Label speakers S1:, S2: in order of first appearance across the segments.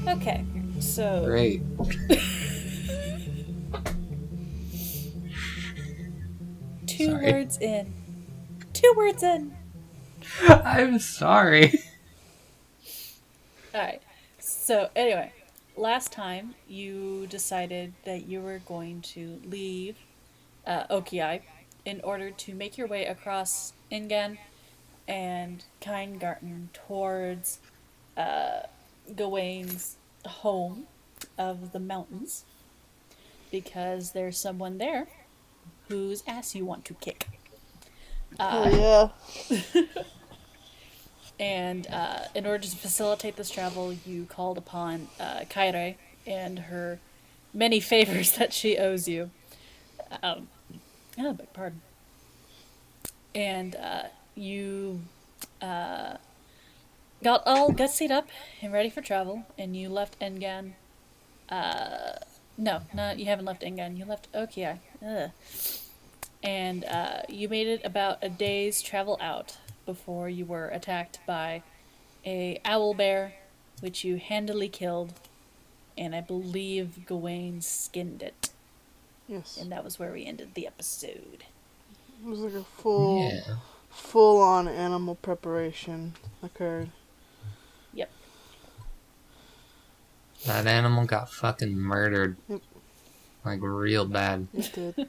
S1: Okay, so...
S2: Great.
S1: Two
S2: Sorry.
S1: words in. 2 words in!
S2: I'm sorry.
S1: Alright, so anyway, last time you decided that you were going to leave Okiai in order to make your way across Ingen and Kinegarten towards Gawain's home of the mountains because there's someone there whose ass you want to kick.
S3: Oh yeah.
S1: And in order to facilitate this travel, you called upon Kaire and her many favors that she owes you. Beg pardon. And you got all gutsied up and ready for travel, and you left Engan. No, you haven't left Engan. You left Okiai. Ugh. And you made it about a day's travel out before you were attacked by a owl bear, which you handily killed, and I believe Gawain skinned it.
S3: Yes.
S1: And that was where we ended the episode.
S3: It was like a full-on animal preparation occurred.
S1: Yep.
S2: That animal got fucking murdered.
S3: Yep.
S2: Like, real bad.
S3: It did.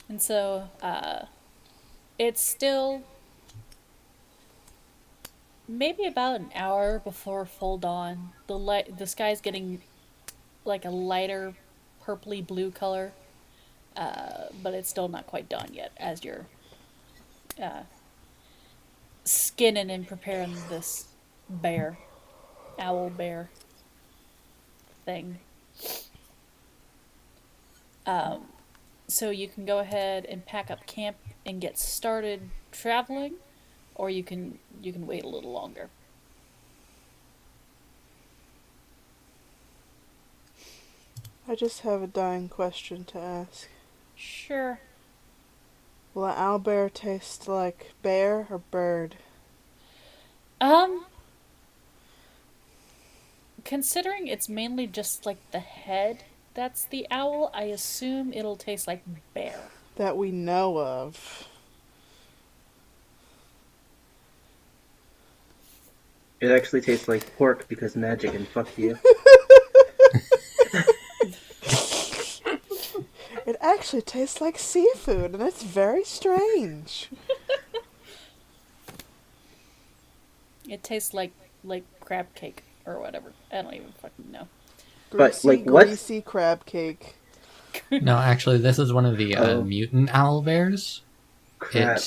S1: And so, it's still maybe about an hour before full dawn. The sky's getting like a lighter purpley blue color, but it's still not quite dawn yet as you're skinning and preparing this owl bear thing. So you can go ahead and pack up camp and get started traveling, or you can wait a little longer.
S3: I just have a dying question to ask.
S1: Sure.
S3: Will an owlbear taste like bear or bird?
S1: Considering it's mainly just like the head that's the owl, I assume it'll taste like bear.
S3: That we know of.
S4: It actually tastes like pork because magic and fuck you.
S3: It actually tastes like seafood, and it's very strange.
S1: It tastes like crab cake or whatever. I don't even fucking know.
S3: Greasy,
S4: like, what?
S3: greasy crab cake.
S2: No, actually, this is one of the mutant owl bears.
S4: Crap.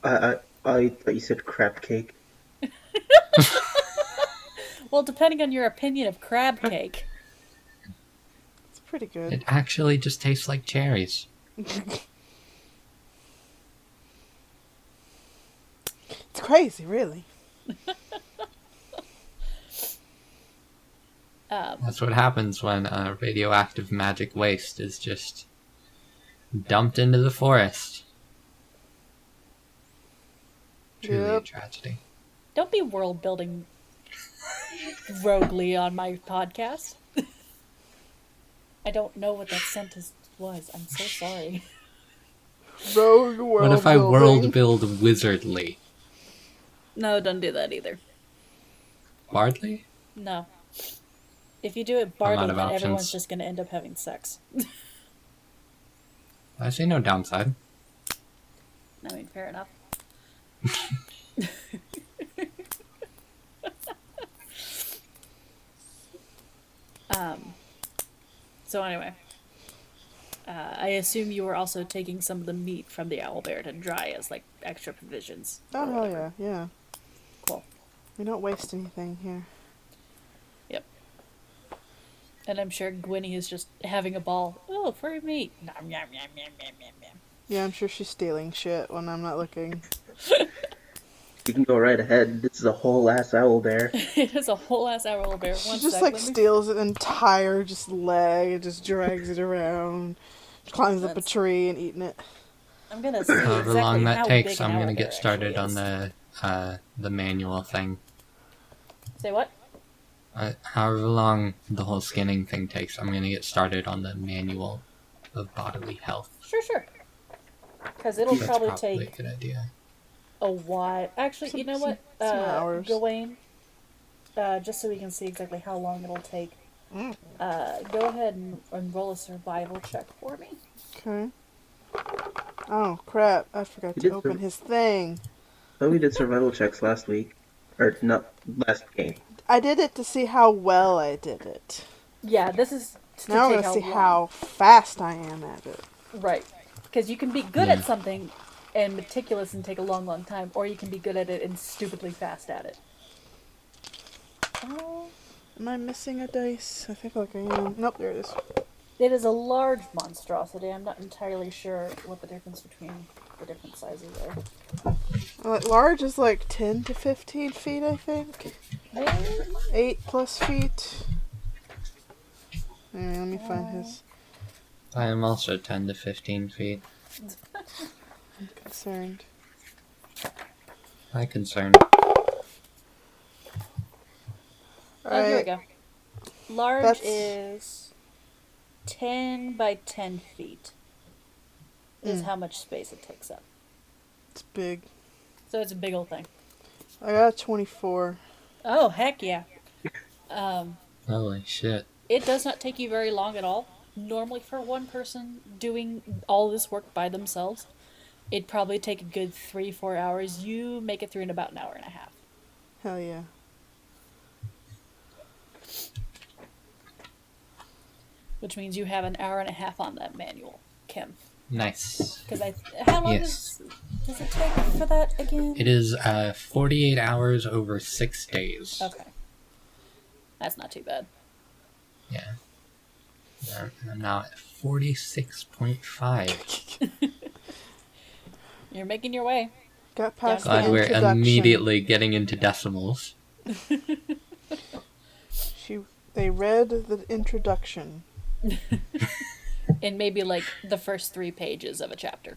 S4: I thought you said crab cake.
S1: Well, depending on your opinion of crab cake.
S3: It's pretty good.
S2: It actually just tastes like cherries.
S3: It's crazy, really.
S2: That's what happens when radioactive magic waste is just dumped into the forest. Truly a
S3: Yep.
S2: tragedy.
S1: Don't be world building roguely on my podcast. I don't know what that sentence was. I'm so sorry.
S3: Rogue world
S2: What if I
S3: building.
S2: world build wizardly?
S1: No, don't do that either.
S2: Bardly?
S1: No. If you do it
S2: I'm
S1: bardly,
S2: out of
S1: then everyone's
S2: options.
S1: just going to end up having sex.
S2: I see no downside.
S1: I mean, fair enough. So anyway, I assume you were also taking some of the meat from the owlbear to dry as like extra provisions.
S3: Oh,
S1: or
S3: hell
S1: whatever.
S3: yeah.
S1: Cool.
S3: We don't waste anything here.
S1: Yep. And I'm sure Gwynny is just having a ball. Oh, furry meat. Nom, yum, yum, yum, yum, yum, yum.
S3: Yeah, I'm sure she's stealing shit when I'm not looking.
S4: You can go right ahead. This is a whole ass owl bear.
S1: It is a whole ass owlbear.
S3: She
S1: One
S3: just
S1: sec,
S3: like
S1: let me-
S3: steals an entire just leg and just drags it around, climbs up a
S1: That's-
S3: tree and eating it.
S1: I'm gonna see
S2: However
S1: exactly
S2: long that
S1: how
S2: takes,
S1: big an
S2: I'm gonna
S1: owlbear
S2: get started
S1: actually
S2: on
S1: is.
S2: the manual thing.
S1: Say what?
S2: However long the whole skinning thing takes, I'm gonna get started on the manual of bodily health.
S1: Sure. Because it'll
S2: That's
S1: probably
S2: probably a
S1: take
S2: good idea.
S1: a while. Actually, you know what?
S3: Some hours.
S1: Gawain, just so we can see exactly how long it'll take,
S3: Mm.
S1: go ahead and roll a survival check for me.
S3: Okay. Oh, crap. I forgot
S4: We
S3: to
S4: did
S3: open his thing.
S4: thought we did survival checks last week. Or, not last game.
S3: I did it to see how well I did it.
S1: Yeah, this is to
S3: Now I'm
S1: take
S3: going to see
S1: long.
S3: how fast I am at it.
S1: Right. Because you can be good
S2: Yeah.
S1: at something and meticulous and take a long time, or you can be good at it and stupidly fast at it. Oh.
S3: Am I missing a dice? I think like I am. Nope, there it is.
S1: It is a large monstrosity. I'm not entirely sure what the difference between the different sizes are.
S3: Large is like 10 to 15 feet, I think. 8 plus feet. Anyway, let me find his.
S2: I am also 10 to 15 feet.
S3: I'm concerned.
S2: My concern.
S1: Oh, here we
S3: Alright.
S1: go. Large
S3: That's-
S1: is 10 by 10 feet. Is
S3: Mm.
S1: how much space it takes up.
S3: It's big.
S1: So it's a big old thing.
S3: I got a 24.
S1: Oh, heck yeah.
S2: Holy shit.
S1: It does not take you very long at all. Normally, for one person doing all this work by themselves, it'd probably take a good 3-4 hours. You make it through in about an hour and a half.
S3: Hell yeah.
S1: Which means you have an hour and a half on that manual, Kim.
S2: Nice.
S1: Because how long
S2: Yes.
S1: does it take for that again?
S2: It is 48 hours over 6 days.
S1: Okay. That's not too bad.
S2: Yeah. I'm now at 46.5.
S1: You're making your way.
S3: Got past
S2: Glad
S3: the
S2: we're
S3: introduction.
S2: immediately getting into decimals.
S3: They read the introduction.
S1: In maybe like the first 3 pages of a chapter.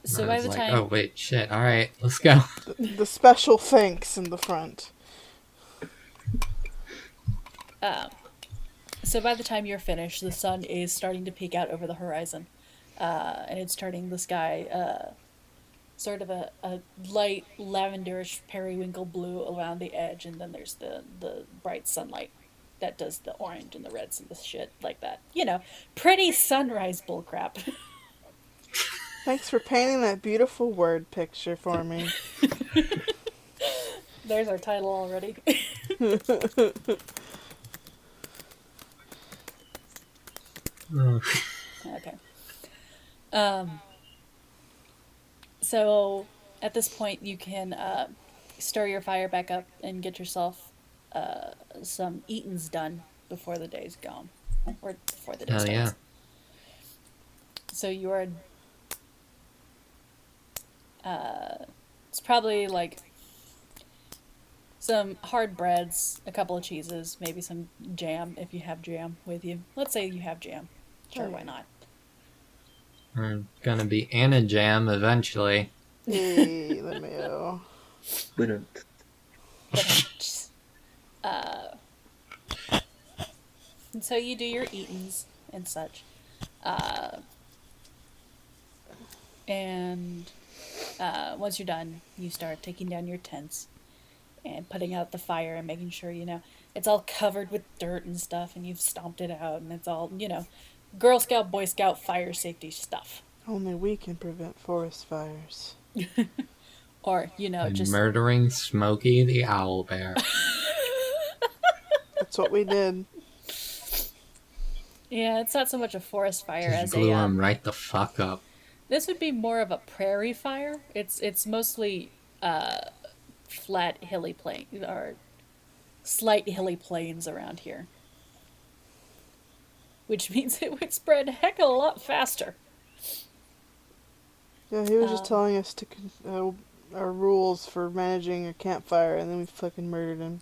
S1: So
S2: I
S1: by
S2: was
S1: the
S2: like,
S1: time
S2: oh wait, shit, alright, let's go.
S3: The special thanks in the front.
S1: So by the time you're finished, the sun is starting to peek out over the horizon. And it's turning the sky sort of a light lavenderish periwinkle blue around the edge, and then there's the bright sunlight that does the orange and the reds and the shit like that. You know, pretty sunrise bullcrap.
S3: Thanks for painting that beautiful word picture for me.
S1: There's our title already. Okay. So at this point, you can stir your fire back up and get yourself some eatins done before the day's gone, or before the day
S2: Hell
S1: starts.
S2: yeah.
S1: So you are. It's probably like some hard breads, a couple of cheeses, maybe some jam if you have jam with you. Let's say you have jam. Sure,
S3: Oh,
S1: why not?
S2: We're gonna be Anna Jam eventually.
S3: Hey, let me know.
S4: Wouldn't.
S1: And so you do your eatings and such. And once you're done, you start taking down your tents and putting out the fire and making sure, you know, it's all covered with dirt and stuff and you've stomped it out and it's all, you know, Girl Scout, Boy Scout fire safety stuff.
S3: Only we can prevent forest fires.
S1: Or, you know, just...
S2: Murdering Smokey the Owlbear.
S3: That's what we did.
S1: Yeah, it's not so much a forest fire
S2: Just
S1: as
S2: blew
S1: a...
S2: him right the fuck up.
S1: This would be more of a prairie fire. It's mostly flat, hilly plain, or slight hilly plains around here. Which means it would spread a heck of a lot faster.
S3: Yeah, he was just telling us to our rules for managing a campfire, and then we fucking murdered him.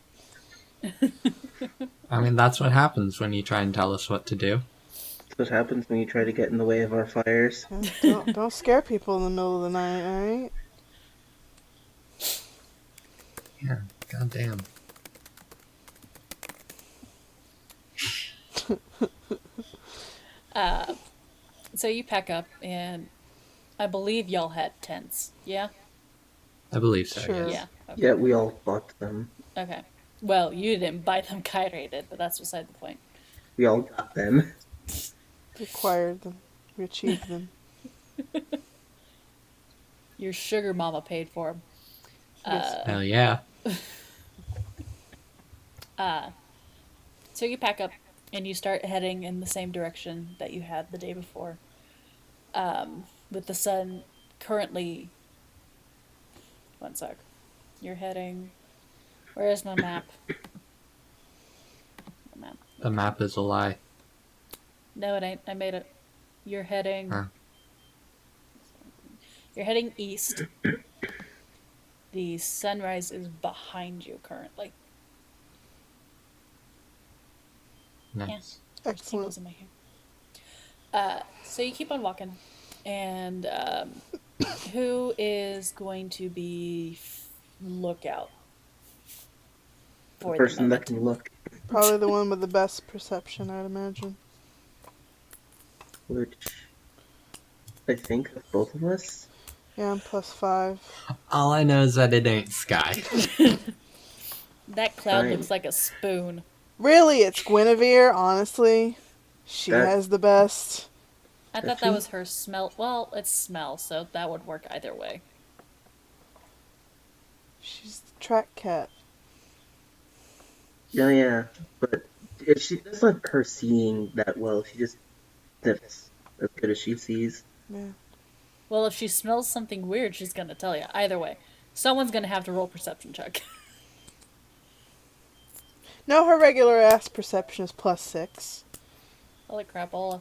S2: I mean, that's what happens when you try and tell us what to do.
S4: That's what happens when you try to get in the way of our fires.
S3: Yeah, don't scare people in the middle of the night, alright?
S2: Yeah, goddamn.
S1: So you pack up, and I believe y'all had tents. Yeah?
S2: I believe so,
S3: Sure.
S2: yes.
S1: Yeah. Okay.
S4: Yeah, we all bought them.
S1: Okay. Well, you didn't buy them, Kyrie did, but that's beside the point.
S4: We all got them.
S3: We acquired them. We achieved them.
S1: Your sugar mama paid for them.
S3: Yes.
S2: Hell yeah.
S1: So you pack up, and you start heading in the same direction that you had the day before. With the sun currently. One sec. You're heading. Where is my map? My map.
S2: The map is a lie.
S1: No, it ain't. I made it. You're heading.
S2: Huh.
S1: You're heading east. The sunrise is behind you currently.
S2: Nice.
S1: There's
S3: Excellent.
S1: tingles in my hair. So you keep on walking, and who is going to be lookout
S4: The
S1: for the
S4: person that
S1: moment?
S4: can look.
S3: Probably the one with the best perception, I'd imagine.
S4: Which I think of both of us.
S3: Yeah, I'm +5.
S2: All I know is that it ain't Sky.
S1: That cloud
S4: Fine.
S1: looks like a spoon.
S3: Really, it's Guinevere, honestly. She
S4: That-
S3: has the best.
S1: I thought that was her smell. Well, it's smell, so that would work either way.
S3: She's the track cat.
S4: Yeah, but that's not her seeing that well. She just sniffs as good as she sees.
S3: Yeah.
S1: Well, if she smells something weird, she's gonna tell you. Either way, someone's gonna have to roll perception check.
S3: No, her regular ass perception is +6.
S1: Holy crapola.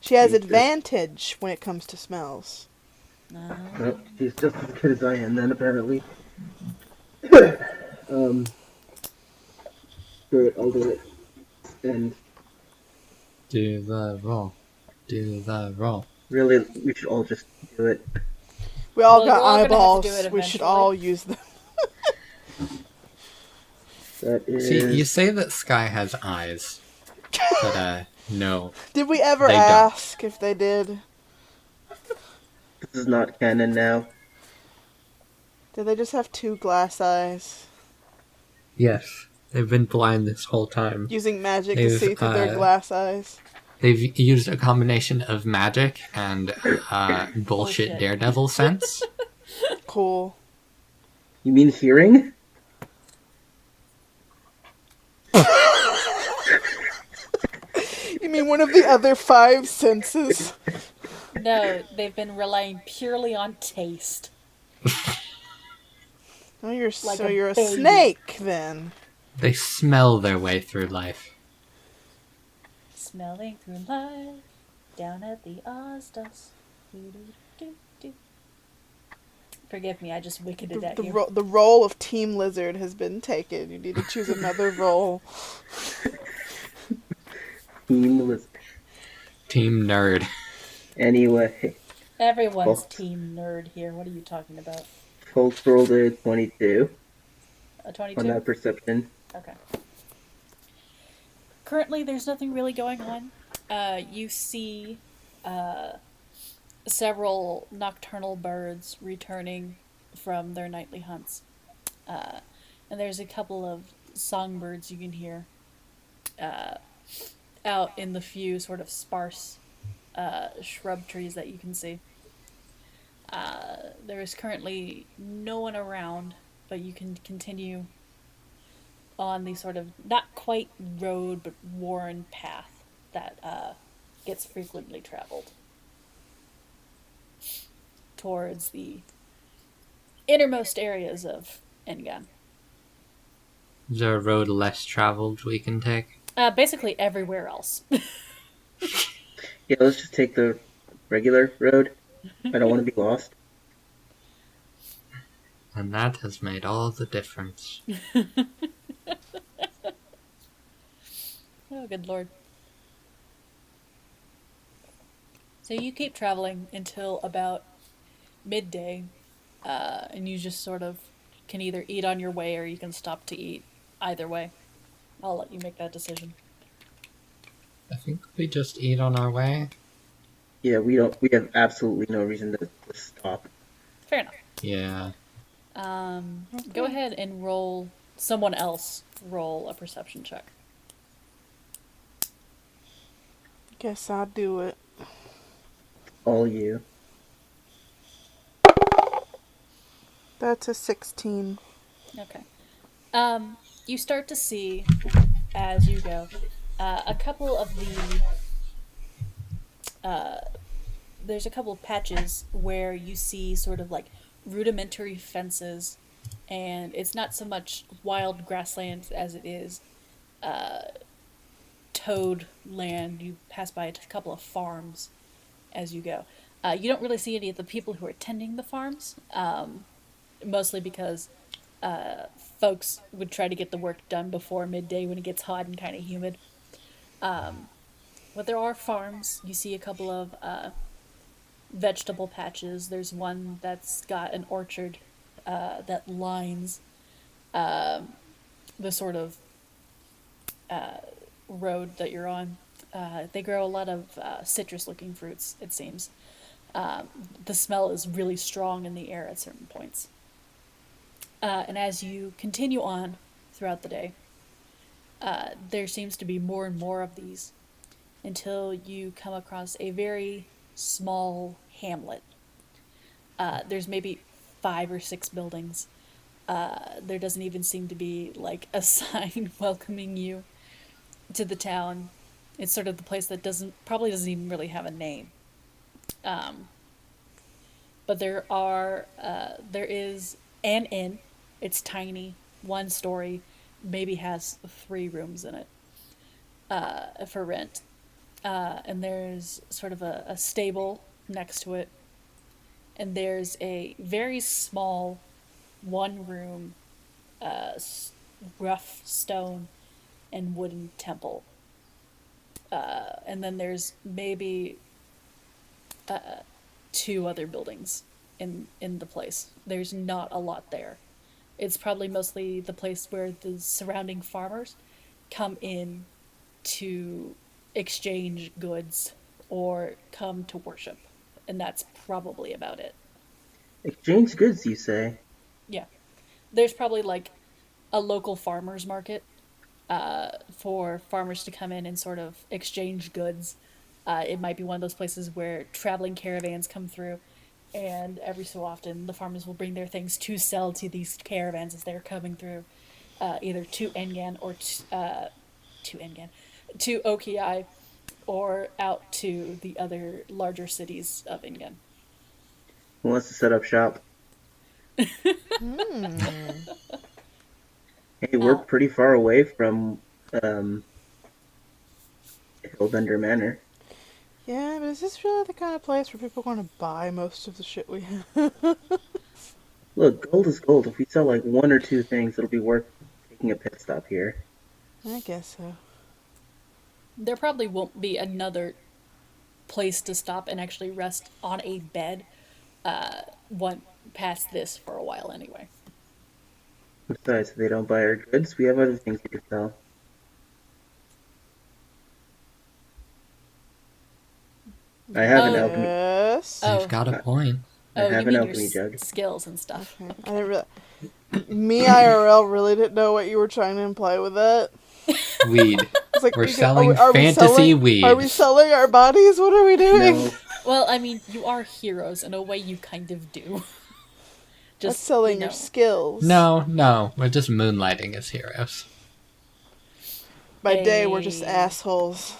S3: She has
S4: Jesus.
S3: advantage when it comes to smells.
S1: No.
S4: Well, she's just as good as I am then, apparently. Screw it, I'll do it. And
S2: Do the roll. Do the roll.
S4: really, we should all just do it.
S3: We all
S1: Well,
S3: got
S1: you're all gonna have to
S3: eyeballs.
S1: do it
S3: We should
S1: eventually.
S3: all use them.
S4: That is...
S2: See, you say that Sky has eyes, but no.
S3: Did we ever
S2: They don't.
S3: ask if they did?
S4: This is not canon now.
S3: Did they just have 2 glass eyes?
S2: Yes, they've been blind this whole time.
S3: Using magic to
S2: They've,
S3: see through their glass eyes?
S2: They've used a combination of magic and bullshit
S1: Bullshit.
S2: daredevil sense.
S3: Cool.
S4: You mean hearing?
S3: You mean one of the other 5 senses?
S1: No, they've been relying purely on taste.
S3: Oh, you're
S1: Like
S3: so
S1: a
S3: you're a
S1: baby.
S3: snake then.
S2: They smell their way through life.
S1: Smelling through life, down at the Ozdos. Do-do-do-do. Forgive me, I just wicketed at you.
S3: The role of Team Lizard has been taken. You need to choose another role.
S4: Team was...
S2: Team nerd.
S4: Anyway,
S1: Everyone's
S4: Oh.
S1: team nerd here. What are you talking about?
S4: Folks rolled a 22
S1: A
S4: on
S1: 22?
S4: that perception.
S1: Okay. Currently, there's nothing really going on. You see several nocturnal birds returning from their nightly hunts. And there's a couple of songbirds you can hear out in the few sort of sparse shrub trees that you can see. There is currently no one around, but you can continue on the sort of not quite road but worn path that gets frequently traveled towards the innermost areas of Engan.
S2: Is there a road less traveled we can take?
S1: Basically everywhere else.
S4: Yeah, let's just take the regular road. I don't want to be lost.
S2: And that has made all the difference.
S1: Oh, good lord. So you keep traveling until about midday, and you just sort of can either eat on your way or you can stop to eat. Either way. I'll let you make that decision.
S2: I think we just eat on our way.
S4: Yeah, we have absolutely no reason to stop.
S1: Fair enough.
S2: Yeah.
S1: Go ahead and roll. Someone else roll a perception check.
S3: Guess I'll do it.
S4: All you.
S3: That's a 16.
S1: Okay. You start to see as you go a couple of there's a couple of patches where you see sort of like rudimentary fences, and it's not so much wild grassland as it is toad land. You pass by a couple of farms as you go. You don't really see any of the people who are tending the farms, mostly because folks would try to get the work done before midday when it gets hot and kind of humid. But there are farms. You see a couple of vegetable patches. There's one that's got an orchard that lines the sort of road that you're on. They grow a lot of citrus-looking fruits. It seems the smell is really strong in the air at certain points. And as you continue on throughout the day, there seems to be more and more of these until you come across a very small hamlet. There's maybe 5 or 6 buildings. There doesn't even seem to be like a sign welcoming you to the town. It's sort of the place that probably doesn't even really have a name. But there is an inn. It's tiny, 1 story, maybe has 3 rooms in it for rent. And there's sort of a stable next to it. And there's a very small 1-room rough stone and wooden temple. And then there's maybe 2 other buildings in the place. There's not a lot there. It's probably mostly the place where the surrounding farmers come in to exchange goods or come to worship. And that's probably about it.
S4: Exchange goods, you say?
S1: Yeah. There's probably like a local farmers market for farmers to come in and sort of exchange goods. It might be one of those places where traveling caravans come through, and every so often the farmers will bring their things to sell to these caravans as they're coming through, either to Engan or to Okiai, or out to the other larger cities of Engan.
S4: Who wants to set up shop? Hey, we're pretty far away from Hillbender Manor.
S3: Yeah, but is this really the kind of place where people want to buy most of the shit we have?
S4: Look, gold is gold. If we sell like 1 or 2 things, it'll be worth taking a pit stop here.
S3: I guess so.
S1: There probably won't be another place to stop and actually rest on a bed one past this for a while anyway.
S4: Besides, if they don't buy our goods, we have other things we could sell. I have an alchemy.
S3: Yes.
S1: Oh.
S2: You've got a point.
S4: I
S1: Oh,
S4: have
S1: you
S4: an
S1: mean
S4: alchemy
S1: your
S4: jug.
S1: skills and stuff.
S3: Okay. I didn't really. Me IRL really didn't know what you were trying to imply with that.
S2: Weed.
S3: It's like,
S2: We're selling
S3: are we
S2: fantasy
S3: selling,
S2: weed.
S3: Are we selling our bodies? What are we doing?
S4: No,
S1: Well, I mean, you are heroes in a way. You kind of do.
S3: That's selling
S1: you know.
S3: your skills.
S2: No. We're just moonlighting as heroes.
S3: By day, we're just assholes.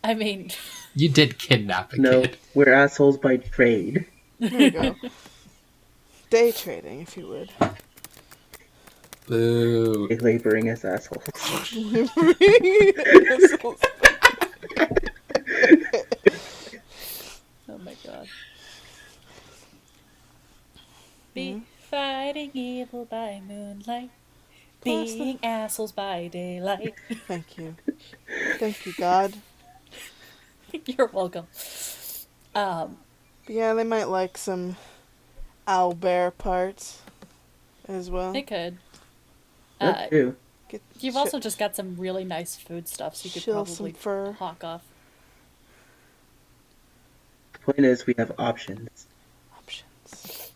S1: I mean,
S2: You did kidnap a
S4: no,
S2: kid.
S4: we're assholes by trade.
S3: There you go. Day trading, if you would.
S2: Boo.
S4: They laboring as assholes.
S1: oh my god. Be fighting evil by moonlight, being assholes by daylight.
S3: Thank you. Thank you, God.
S1: You're welcome.
S3: But yeah, they might like some owlbear parts as well.
S1: They could.
S4: That too.
S3: Get
S1: You've also just got some really nice food stuff, so you could
S3: chill some
S1: probably
S3: fur.
S1: hawk off.
S4: The point is, we have options.
S3: Options.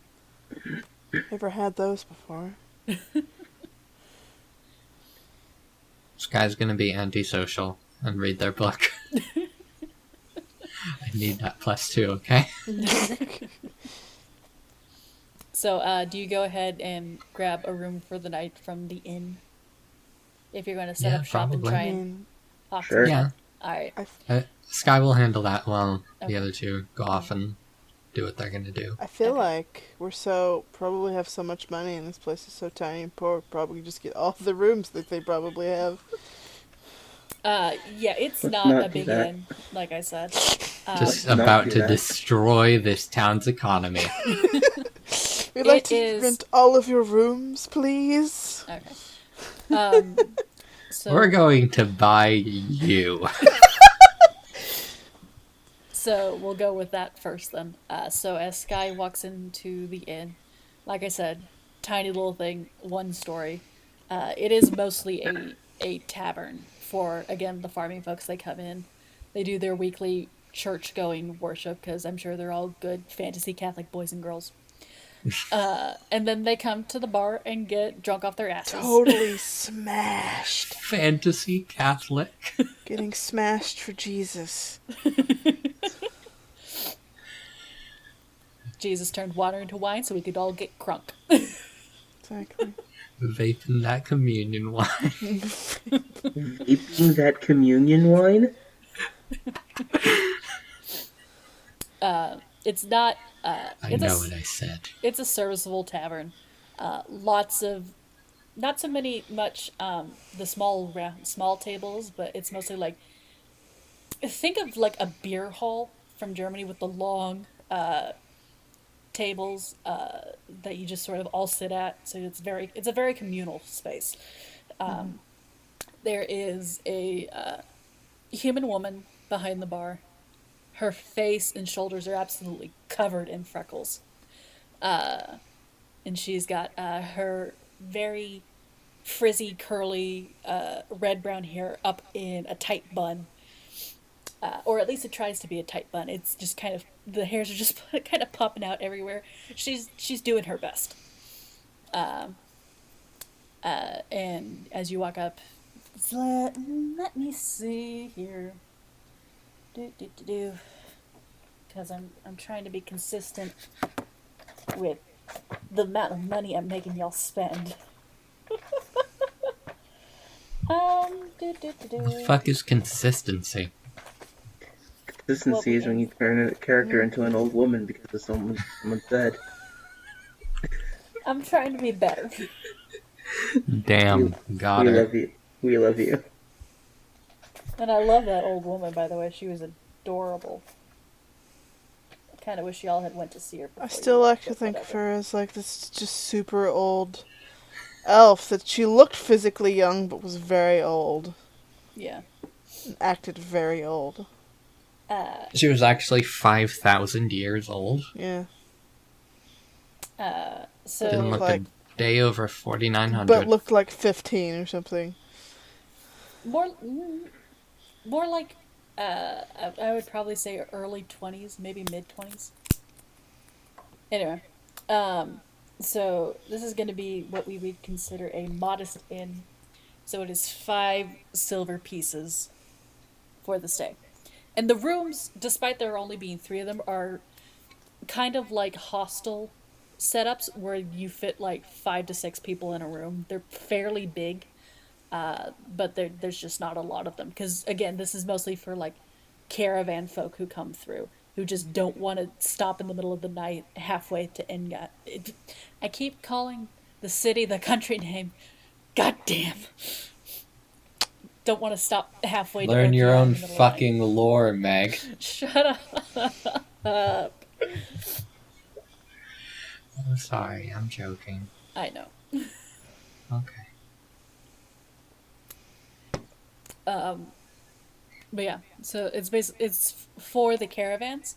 S3: Ever had those before?
S2: This guy's gonna be antisocial and read their book. I need that +2, okay?
S1: So, do you go ahead and grab a room for the night from the inn? If you're going to set
S2: Yeah,
S1: up shop and
S2: probably.
S1: try
S3: I
S1: and
S3: mean,
S1: hawk
S4: Sure.
S1: some
S2: Yeah.
S1: stuff. Alright.
S2: Sky will handle that while the
S1: Okay.
S2: other two go off and do what they're gonna do.
S3: I feel
S1: Okay.
S3: like probably have so much money and this place is so tiny and poor, probably just get all the rooms that they probably have.
S1: Yeah, it's
S4: Let's
S1: not
S4: not
S1: a
S4: do
S1: big
S4: that.
S1: inn, like I said.
S2: Just
S4: not
S2: about
S4: do
S2: to
S4: that.
S2: destroy this town's economy.
S3: We'd like
S1: It
S3: to
S1: is-
S3: rent all of your rooms, please.
S1: Okay. So
S2: We're going to buy you.
S1: So we'll go with that first then. So as Sky walks into the inn, like I said, tiny little thing, one story. It is mostly a tavern for, again, the farming folks. They come in, they do their weekly church going worship because I'm sure they're all good fantasy Catholic boys and girls. And then they come to the bar and get drunk off their asses.
S3: Totally smashed.
S2: Fantasy Catholic.
S3: Getting smashed for Jesus.
S1: Jesus turned water into wine so we could all get crunk.
S3: Exactly.
S2: Vaping that communion wine.
S4: Vaping that communion wine?
S1: It's not.
S2: I
S1: It's
S2: know what I said.
S1: It's a serviceable tavern. Lots of, not so much the small tables, but it's mostly like, think of like a beer hall from Germany with the long tables that you just sort of all sit at. So it's a very communal space. There is a human woman behind the bar. Her face and shoulders are absolutely covered in freckles. And she's got her very frizzy, curly, red-brown hair up in a tight bun. Or at least it tries to be a tight bun. It's just kind of, the hairs are just kind of popping out everywhere. She's doing her best. And as you walk up, let me see here. Because I'm trying to be consistent with the amount of money I'm making y'all spend.
S2: What the fuck is consistency?
S4: Consistency is when you turn a character into an old woman because of someone's dead.
S1: I'm trying to be better.
S2: Damn, got
S4: We
S2: her.
S4: love you. We love you.
S1: And I love that old woman, by the way. She was adorable. I kind of wish y'all had went to see her.
S3: I
S1: before
S3: still
S1: you
S3: like
S1: left,
S3: to
S1: but
S3: think of
S1: whatever.
S3: her as like this just super old elf that she looked physically young but was very old.
S1: Yeah.
S3: And acted very old.
S2: She was actually 5,000 years old.
S3: Yeah.
S1: So
S2: Didn't look
S3: like-
S2: a day over 4,900.
S3: But looked like 15 or something.
S1: more like I would probably say early 20s, maybe mid 20s. Anyway, so this is going to be what we would consider a modest inn. So it is 5 silver pieces for the stay. And the rooms, despite there only being 3 of them, are kind of like hostel setups where you fit like 5 to 6 people in a room. They're fairly big, but there's just not a lot of them. Because, again, this is mostly for like caravan folk who come through, who just don't want to stop in the middle of the night halfway to Engat. I keep calling the city the country name. God damn. Don't want to stop halfway
S2: Learn
S1: to
S2: your
S1: Okia in
S2: own
S1: the middle of the night.
S2: fucking lore, Meg.
S1: Shut up.
S2: Oh, sorry, I'm joking.
S1: I know.
S2: Okay.
S1: But yeah, so it's for the caravans.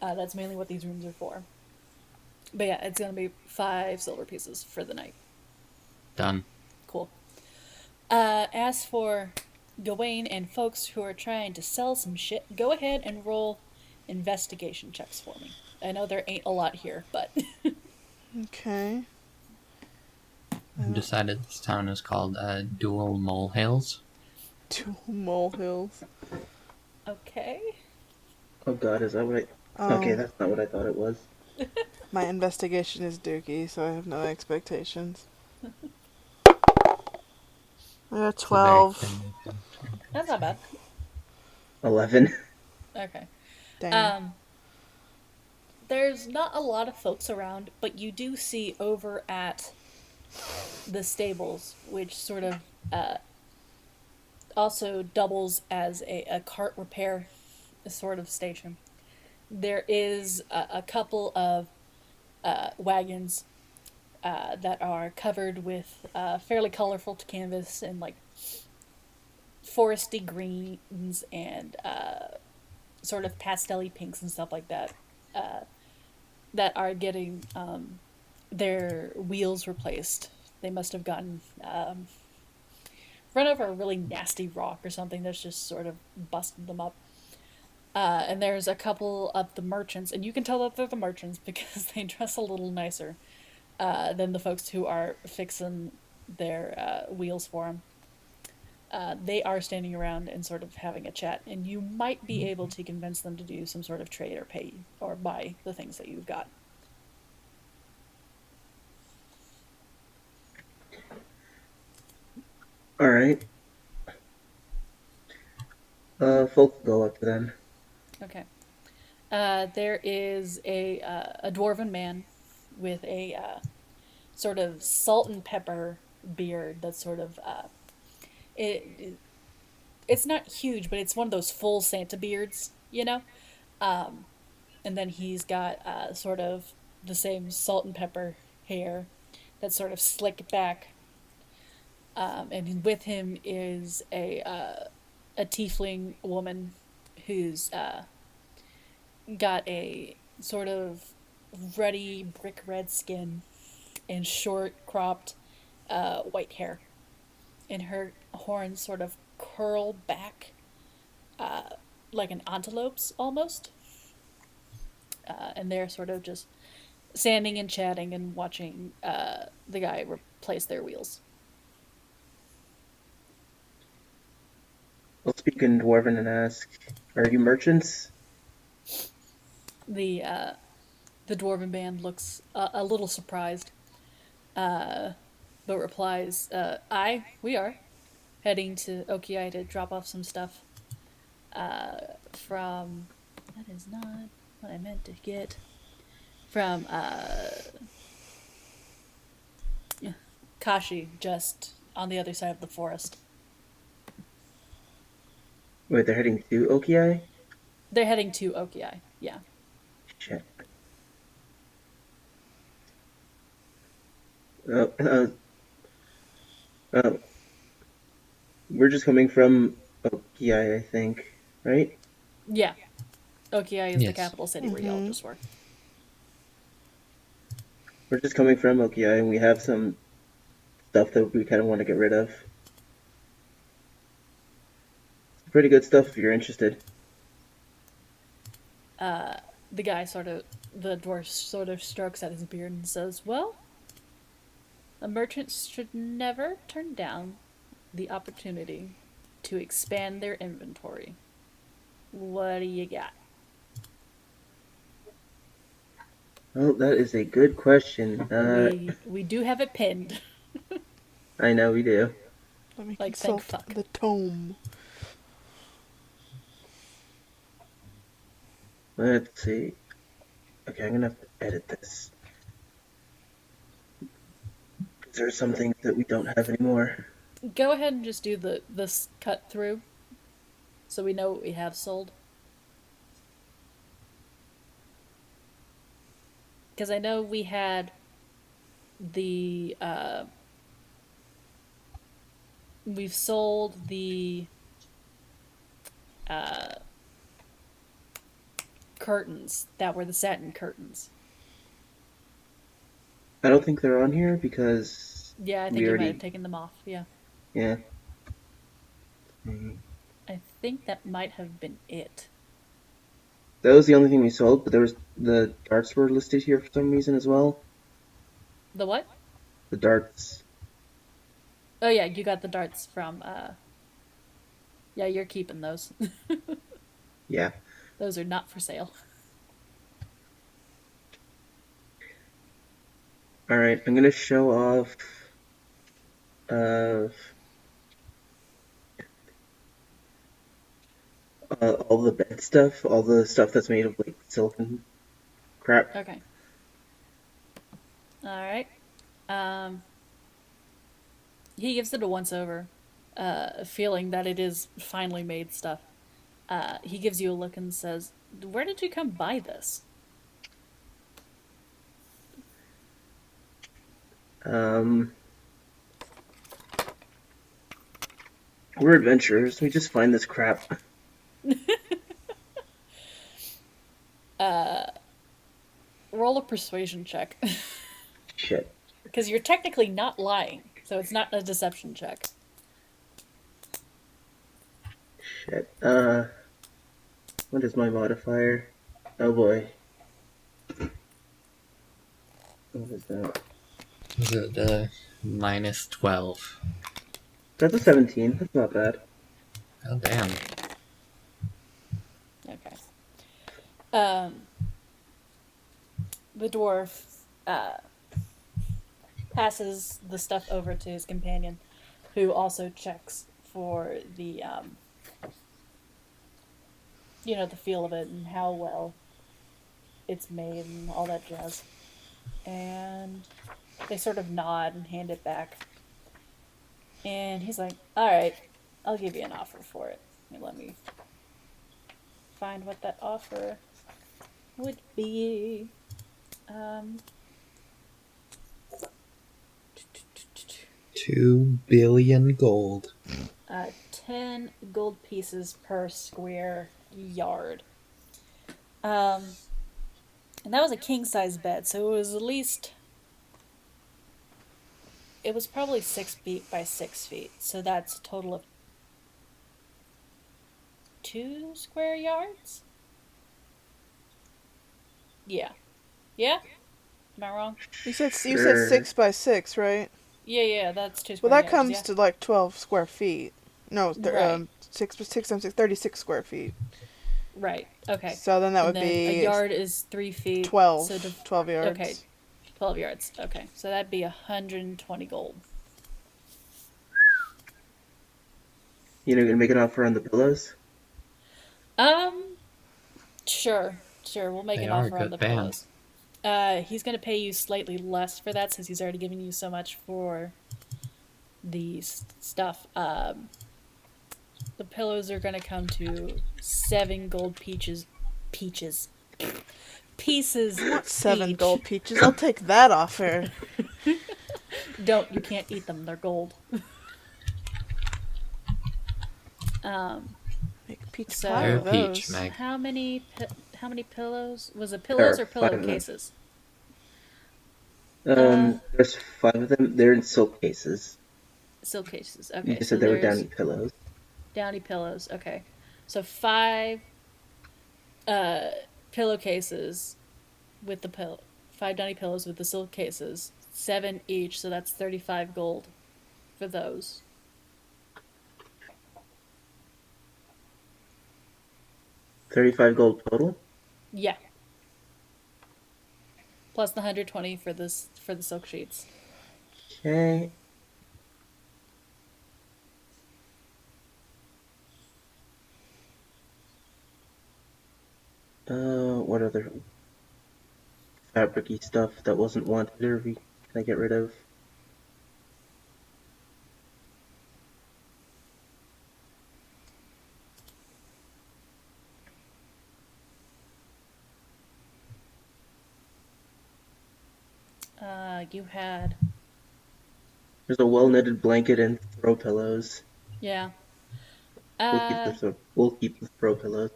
S1: That's mainly what these rooms are for. But yeah, it's gonna be 5 silver pieces for the night.
S2: Done.
S1: Cool. As for Gawain and folks who are trying to sell some shit, go ahead and roll investigation checks for me. I know there ain't a lot here, but
S3: Okay.
S2: I've decided this town is called Dual Molehills.
S3: Two molehills.
S1: okay.
S4: Oh God, is that what I? Okay, that's not what I thought it was.
S3: My investigation is dookie, so I have no expectations. I got
S2: It's a very
S3: 12.
S2: thinly built.
S1: That's not bad.
S4: 11.
S1: Okay.
S3: Damn.
S1: Um, there's not a lot of folks around, but you do see over at the stables, which sort of also doubles as a cart repair sort of station. There is a couple of wagons that are covered with fairly colorful canvas and like foresty greens and sort of pastel pinks and stuff like that that are getting their wheels replaced. They must have gotten run over a really nasty rock or something that's just sort of busted them up. And there's a couple of the merchants, and you can tell that they're the merchants because they dress a little nicer than the folks who are fixing their wheels for them. They are standing around and sort of having a chat, and you might be able to convince them to do some sort of trade or pay or buy the things that you've got.
S4: All right. Folk go up to them.
S1: Okay. There is a dwarven man with a sort of salt and pepper beard that's sort of it's not huge, but it's one of those full Santa beards, you know. And then he's got sort of the same salt and pepper hair that's sort of slicked back. And with him is a tiefling woman who's got a sort of ruddy brick red skin and short cropped white hair, and her horns sort of curl back like an antelope's almost. And they're sort of just standing and chatting and watching the guy replace their wheels.
S4: I'll speak in Dwarven and ask, "Are you merchants?"
S1: The uh, the dwarven band looks a little surprised, but replies, "Aye, we are heading to Okiai to drop off some stuff from. That is not what I meant to get from Kashi, just on the other side of the forest.
S4: Wait, they're heading to Okiai?
S1: They're heading to Okiai. Yeah.
S4: Shit. Oh, oh. We're just coming from Okiai, I think, right?
S1: Yeah. Okiai is the
S2: Yes.
S1: capital city where y'all just were.
S4: We're just coming from Okiai, and we have some stuff that we kind of want to get rid of. Pretty good stuff if you're interested.
S1: The guy the dwarf sort of strokes at his beard and says, "Well, a merchant should never turn down the opportunity to expand their inventory. What do you got?"
S4: Well, that is a good question.
S1: We do have it pinned.
S4: I know we do.
S3: Let me
S1: Like, thank
S3: consult
S1: fuck.
S3: the tome.
S4: Let's see. Okay, I'm gonna have to edit this. There are some things that we don't have anymore.
S1: Go ahead and just do this cut through, so we know what we have sold. Because I know we had the we've sold the curtains that were the satin curtains.
S4: I don't think they're on here because
S1: Yeah, I think
S4: we
S1: you might
S4: already.
S1: have taken them off. Yeah.
S4: Yeah. Mhm.
S1: I think that might have been it.
S4: That was the only thing we sold, but there was the darts were listed here for some reason as well.
S1: The what?
S4: The darts.
S1: Oh yeah, you got the darts from yeah, you're keeping those.
S4: Yeah.
S1: Those are not for sale.
S4: All right. I'm gonna show off uh, all the bed stuff, all the stuff that's made of like silicon crap.
S1: Okay. All right. Um he gives it a once over, feeling that it is finally made stuff. He gives you a look and says, "Where did you come by this?"
S4: Um, we're adventurers. We just find this crap.
S1: Roll a persuasion check.
S4: Shit.
S1: Because you're technically not lying, so it's not a deception check.
S4: Shit. What is my modifier? Oh boy. What is that?
S2: Is it -12?
S4: That's a 17. That's not bad.
S2: Oh damn.
S1: Okay. Um, the dwarf passes the stuff over to his companion, who also checks for the the feel of it and how well it's made and all that jazz. And they sort of nod and hand it back. And he's like, "All right, I'll give you an offer for it. Let me find what that offer would be." Um,
S2: 2 billion gold.
S1: 10 gold pieces per square yard. And that was a king size bed, so it was at least. It was probably 6 feet by 6 feet, so that's a total of 2 square yards? Yeah. Yeah? Am I wrong?
S3: You said
S4: Sure.
S3: 6 by 6, right?
S1: Yeah, that's 2
S3: Well,
S1: square
S3: that
S1: yards,
S3: comes
S1: yeah.
S3: to like 12 square feet. No,
S1: Right.
S3: 6 by 6 times 6, 36 square feet.
S1: Right, okay.
S3: So then that
S1: And
S3: would
S1: then a
S3: be
S1: yard is 3 feet,
S3: 12,
S1: so
S3: 12 yards.
S1: okay, 12 yards. Okay, so that'd be 120 gold.
S4: You gonna make an offer on the pillows?
S1: Um, sure. We'll make
S2: They
S1: an
S2: are a
S1: offer on the
S2: good band.
S1: pillows. He's gonna pay you slightly less for that since he's already given you so much for the stuff. The pillows are gonna come to 7 gold pieces. Pieces.
S3: I want 7
S1: each.
S3: gold peaches. I'll take that offer.
S1: You can't eat them. They're gold.
S3: Make a peach
S1: So-
S3: pie
S2: They're a
S3: of
S2: peach,
S3: those.
S2: Meg.
S1: How many pillows? Was it
S4: There
S1: pillows
S4: are
S1: or
S4: 5 of them.
S1: pillowcases?
S4: There's 5 of them. They're in silk cases.
S1: Silk cases.
S4: You
S1: Okay,
S4: just
S1: so
S4: said they were
S1: there's
S4: downy pillows.
S1: downy pillows. Okay, so 5 pillowcases with the 5 downy pillows with the silk cases. 7 each, so that's 35 gold for those.
S4: 35 gold total.
S1: Yeah. Plus the 120 for the silk sheets.
S4: Okay. What other fabricy stuff that wasn't wanted or can I get rid of?
S1: You had
S4: There's a well knitted blanket and throw pillows.
S1: yeah.
S4: We'll keep the throw pillows.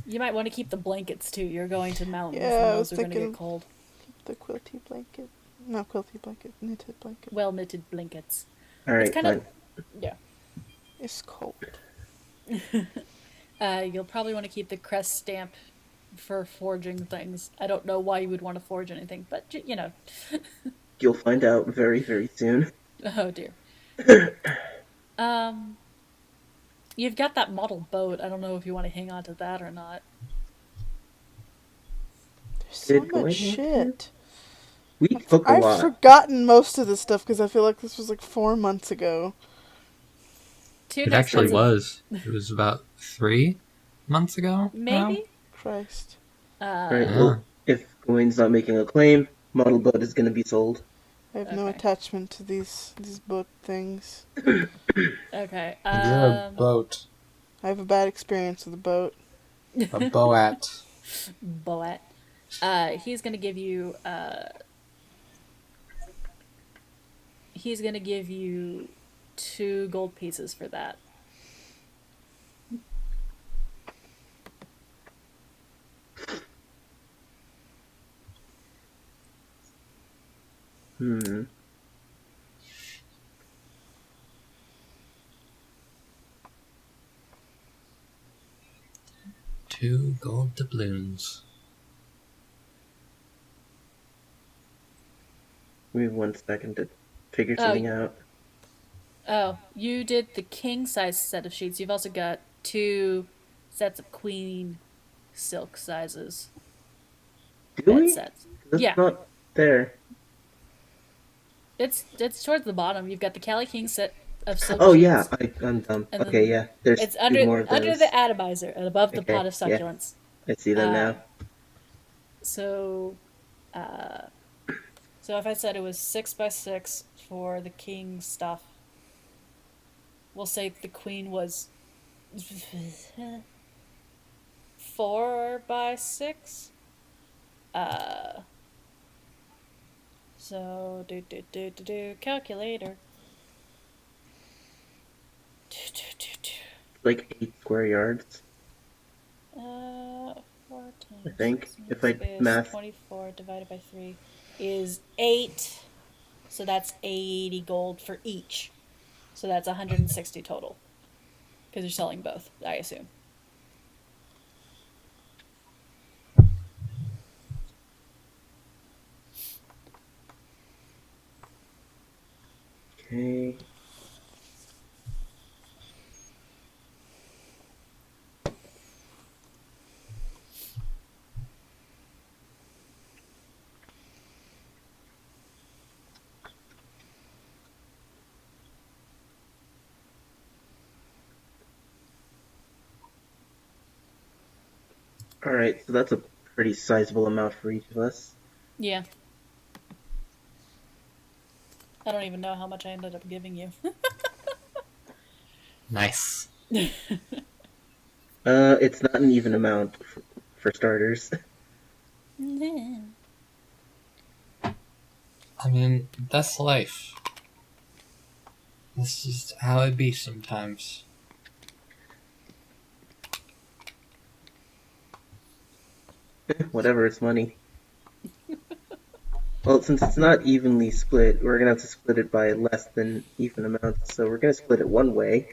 S1: You might want to keep the blankets too. You're going to mountains,
S3: Yeah,
S1: and
S3: I was
S1: those are going to get
S3: thinking-
S1: cold.
S3: The quilty blanket. No, quilty blanket. Knitted blanket.
S1: Well knitted blankets.
S4: All right,
S1: It's kind of
S4: fine.
S1: yeah.
S3: is cold.
S1: You'll probably want to keep the crest stamp for forging things. I don't know why you would want to forge anything, but you know.
S4: You'll find out very, very soon.
S1: Oh dear. Um, you've got that model boat. I don't know if you want to hang on to that or not.
S3: There's so
S4: Good
S3: much
S4: going here.
S3: shit.
S4: We took a
S3: I've
S4: lot.
S3: forgotten most of this stuff because I feel like this was like 4 months ago.
S1: Too
S2: It actually
S1: expensive.
S2: was. It was about 3 months ago. now?
S1: Maybe.
S3: Christ.
S4: Alright,
S2: Yeah.
S4: well, if Gawain's not making a claim, model boat is gonna be sold.
S3: I have no
S1: Okay.
S3: attachment to these boat things.
S1: Okay.
S2: You're a boat.
S3: I have a bad experience with a boat.
S2: A boat.
S1: Boat. He's gonna give you. He's gonna give you 2 gold pieces for that.
S4: Hmm.
S2: Two gold doubloons.
S4: Give me 1 second to figure something out.
S1: Oh, you did the king size set of sheets. You've also got 2 sets of queen silk sizes.
S4: Do
S1: Bed
S4: we?
S1: sets.
S4: That's
S1: Yeah.
S4: not there.
S1: It's towards the bottom. You've got the Cali King set of silk
S4: Oh
S1: sheets.
S4: yeah, I'm dumb.
S1: And
S4: Okay,
S1: then
S4: yeah. There's
S1: it's
S4: 2 more of
S1: under
S4: those.
S1: the atomizer and above the pot
S4: Okay,
S1: of
S4: yeah.
S1: succulents.
S4: I see them
S1: Uh,
S4: now.
S1: So, so if I said it was 6x6 for the king stuff, we'll say the queen was 4x6. So calculator.
S4: Like 8 square yards,
S1: 4
S4: I
S1: times
S4: think.
S1: 6
S4: If I
S1: is
S4: math.
S1: 24 divided by 3 is 8. So that's 80 gold for each. So that's 160 total. Because you're selling both, I assume.
S4: Okay. Alright, so that's a pretty sizable amount for each of us.
S1: Yeah. I don't even know how much I ended up giving you.
S2: Nice.
S4: It's not an even amount for starters.
S2: I mean, that's life. That's just how it be sometimes.
S4: Whatever, it's money. Well, since it's not evenly split, we're gonna have to split it by less than even amounts, so we're gonna split it one way.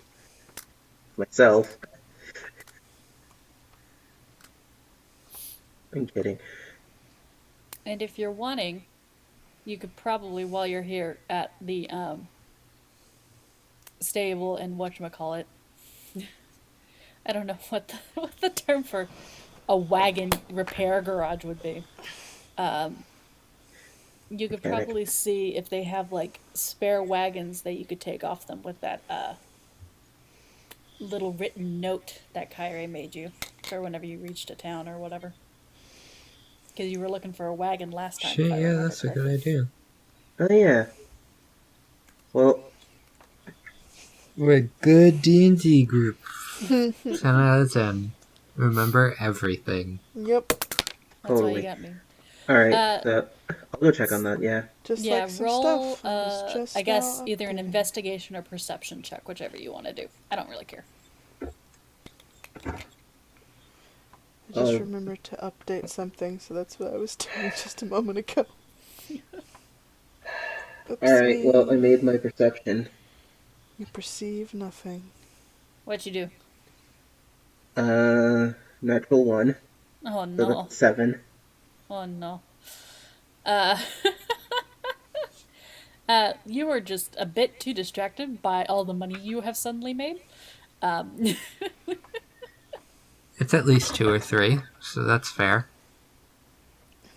S4: Myself. I'm kidding.
S1: And if you're wanting, you could probably, while you're here at the stable and whatchamacallit, I don't know what the term for a wagon repair garage would be. You could
S4: Mechanic.
S1: probably see if they have like spare wagons that you could take off them with that little written note that Kyrie made you for whenever you reached a town or whatever. Because you were looking for a wagon last time.
S2: Shit,
S1: if I
S2: yeah,
S1: remember
S2: that's a good
S1: correctly.
S2: idea.
S4: Oh yeah. Well,
S2: We're a good D&D group. 10 out of 10. Remember everything.
S3: Yep.
S1: That's why
S4: totally.
S1: you got me.
S4: Alright, so I'll go check on that, yeah.
S3: Just
S1: Yeah,
S3: like some
S1: roll,
S3: stuff. was just
S1: I guess,
S3: out
S1: either an
S3: there.
S1: investigation or perception check, whichever you want to do. I don't really care.
S3: I just
S4: Oh.
S3: remembered to update something, so that's what I was doing just a moment ago.
S4: Alright, well, I
S3: Oopsie.
S4: made my perception.
S3: You perceive nothing.
S1: What'd you do?
S4: Natural 1.
S1: Oh
S4: So that's
S1: no.
S4: 7.
S1: Oh no. Uh, you were just a bit too distracted by all the money you have suddenly made. Um,
S2: It's at least 2 or 3, so that's fair.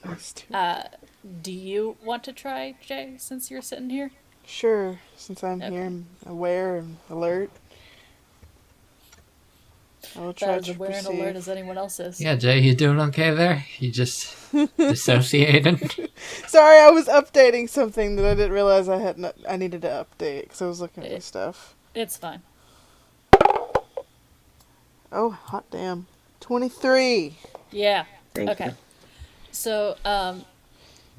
S3: These two.
S1: do you want to try, Jay, since you're sitting here?
S3: Sure, since I'm
S1: Okay.
S3: here, I'm aware and alert. I will try
S1: About as
S3: to
S1: aware and alert
S3: perceive.
S1: as anyone else is.
S2: Yeah, Jay, you doing okay there? You just dissociated?
S3: Sorry, I was updating something that I didn't realize I needed to update because I was looking for
S1: It,
S3: stuff.
S1: it's fine.
S3: Oh, hot damn. 23.
S1: Yeah.
S4: Thank
S1: Okay.
S4: you.
S1: So,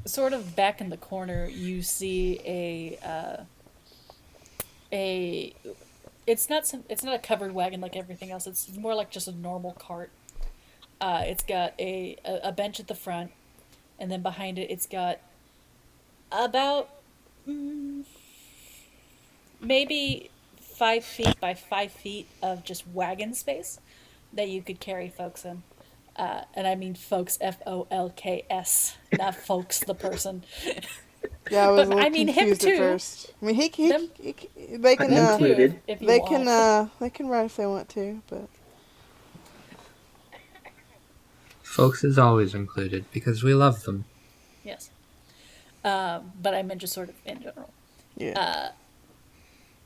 S1: sort of back in the corner, you see a. It's not a covered wagon like everything else. It's more like just a normal cart. It's got a bench at the front, and then behind it, it's got about maybe 5 feet by 5 feet of just wagon space that you could carry folks in. And I mean folks, FOLKS, not folks the person.
S3: Yeah, I was a
S1: But
S3: little
S1: I mean him
S3: confused at
S1: too.
S3: first. I mean,
S1: Them,
S3: they
S4: I'm
S3: can,
S1: them too,
S4: included.
S1: if you want.
S3: they can ride if they want to, but
S2: Folks is always included because we love them.
S1: Yes. But I meant just sort of in general.
S3: yeah.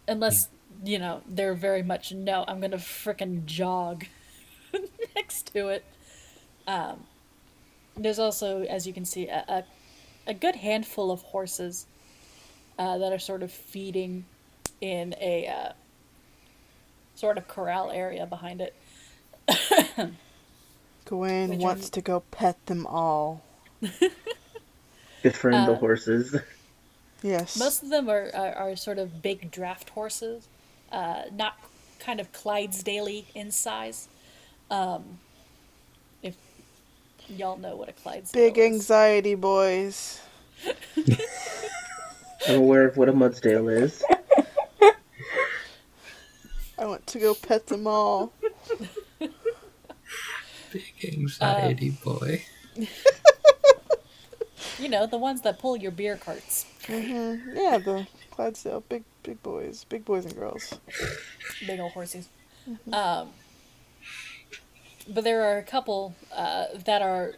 S1: Unless, they're very much, no, I'm gonna frickin' jog next to it. There's also, as you can see, a good handful of horses that are sort of feeding in a sort of corral area behind it.
S3: Gawain
S1: Which
S3: wants to go pet them all.
S4: Befriend the horses.
S3: Yes.
S1: Most of them are sort of big draft horses, not kind of Clydesdale in size. If y'all know what a Clydesdale
S3: Big
S1: is.
S3: anxiety boys.
S4: I'm aware of what a Mudsdale is.
S3: I want to go pet them all.
S2: Big anxiety boy.
S1: The ones that pull your beer carts.
S3: Yeah, the Clydesdale. Big boys. Big boys and girls.
S1: Big old horses. But there are a couple that are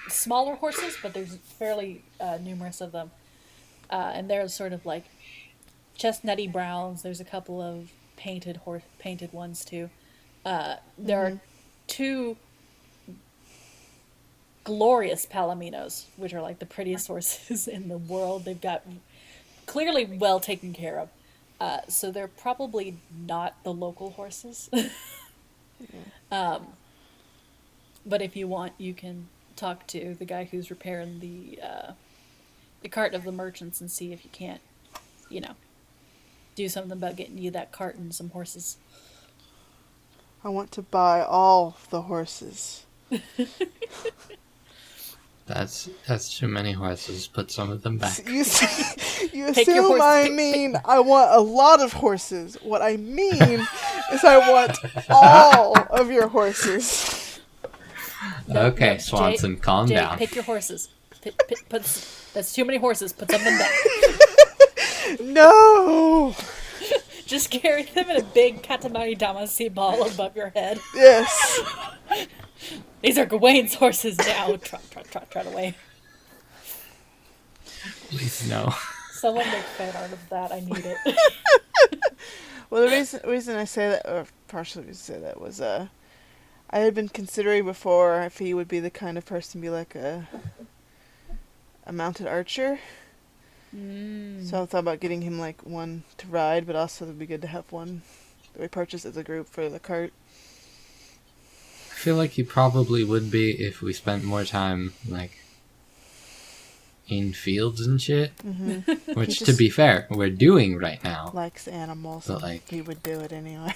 S1: smaller horses, but there's fairly numerous of them. And they're sort of like chestnutty browns. There's a couple of painted ones too. There are two glorious palominos, which are like the prettiest horses in the world. They've got clearly well taken care of. So they're probably not the local horses. But if you want, you can talk to the guy who's repairing the cart of the merchants and see if you can't, do something about getting you that cart and some horses.
S3: I want to buy all the horses.
S2: That's too many horses. Put some of them back.
S3: You
S1: Pick your
S3: assume
S1: horse-
S3: I
S1: pick-
S3: mean I want a lot of horses. What I mean is I want all of your horses.
S2: Okay,
S1: no,
S2: Swanson,
S1: Jay-
S2: calm
S1: Jay,
S2: down.
S1: pick your horses. That's too many horses. Put some of them back.
S3: No.
S1: Just carry them in a big Katamari Damacy ball above your head.
S3: Yes.
S1: These are Gawain's horses now. Trot away.
S2: Please no.
S1: Someone make fan art of that. I need it.
S3: Well, the reason I say that, or partially reason I say that, was I had been considering before if he would be the kind of person to be like a mounted archer. So I thought about getting him like one to ride, but also it'd be good to have one that we purchase as a group for the cart.
S2: I feel like he probably would be if we spent more time, like, in fields and shit. Which,
S3: He
S2: to
S3: just
S2: be fair, we're doing right now.
S3: likes animals,
S2: But,
S3: and
S2: like-
S3: he would do it anyway.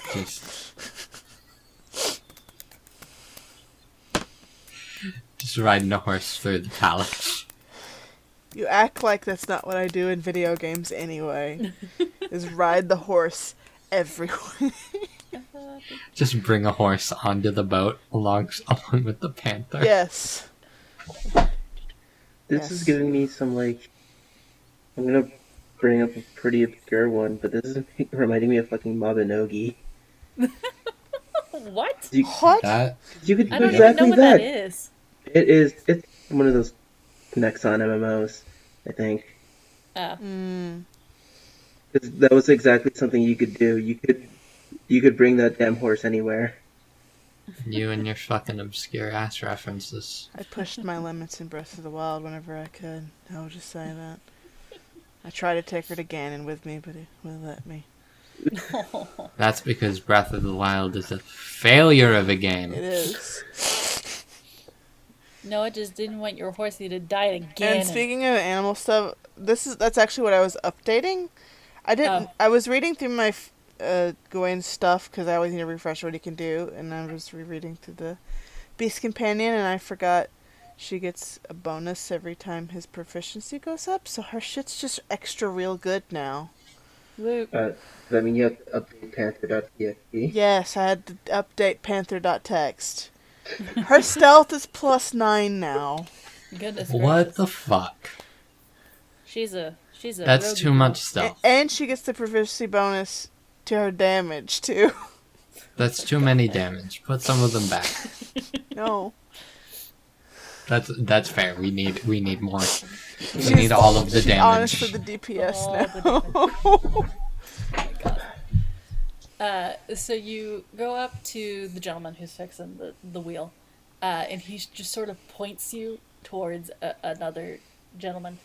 S2: Just riding a horse through the palace.
S3: You act like that's not what I do in video games anyway. Is ride the horse everywhere.
S2: Just bring a horse onto the boat along with the panther.
S3: Yes.
S4: This is
S3: Yes.
S4: giving me some, like... I'm gonna bring up a pretty obscure one, but this is reminding me of fucking Mabinogi.
S1: What?
S3: What?
S2: That
S4: You could
S1: I
S4: do
S1: don't even know
S4: exactly
S1: what that
S4: that.
S1: is.
S4: It's one of those Nexon MMOs, I think.
S1: Oh.
S3: Mm.
S4: 'Cause that was exactly something you could do. You could bring that damn horse anywhere.
S2: you and your fucking obscure ass references.
S3: I pushed my limits in Breath of the Wild whenever I could. I'll just say that. I tried to take her to Ganon with me, but it wouldn't let me.
S2: That's because Breath of the Wild is a failure of a game.
S3: It is.
S1: No, I just didn't want your horsey to die again.
S3: And speaking of animal stuff, that's actually what I was updating. I didn't.
S1: Oh.
S3: I was reading through my Gawain's stuff because I always need to refresh what he can do, and I was rereading through the Beast Companion, and I forgot she gets a bonus every time his proficiency goes up. So her shit's just extra real good now.
S1: Luke.
S4: Does that mean you have to update Panther.txt?
S3: Yes, I had to update Panther.txt. Her stealth is +9 now.
S1: Goodness
S2: What
S1: gracious.
S2: the fuck?
S1: She's a
S2: That's
S1: rogue
S2: too
S1: girl.
S2: much stuff.
S3: And she gets the proficiency bonus to her damage, too.
S2: That's too many damage. Put some of them back.
S3: No.
S2: That's fair. We need more. We
S3: She's-
S2: need all of the
S3: She's honest
S2: damage.
S3: for the DPS
S1: All
S3: now.
S1: Oh my god. So you go up to the gentleman who's fixing the wheel, and he just sort of points you towards another gentleman,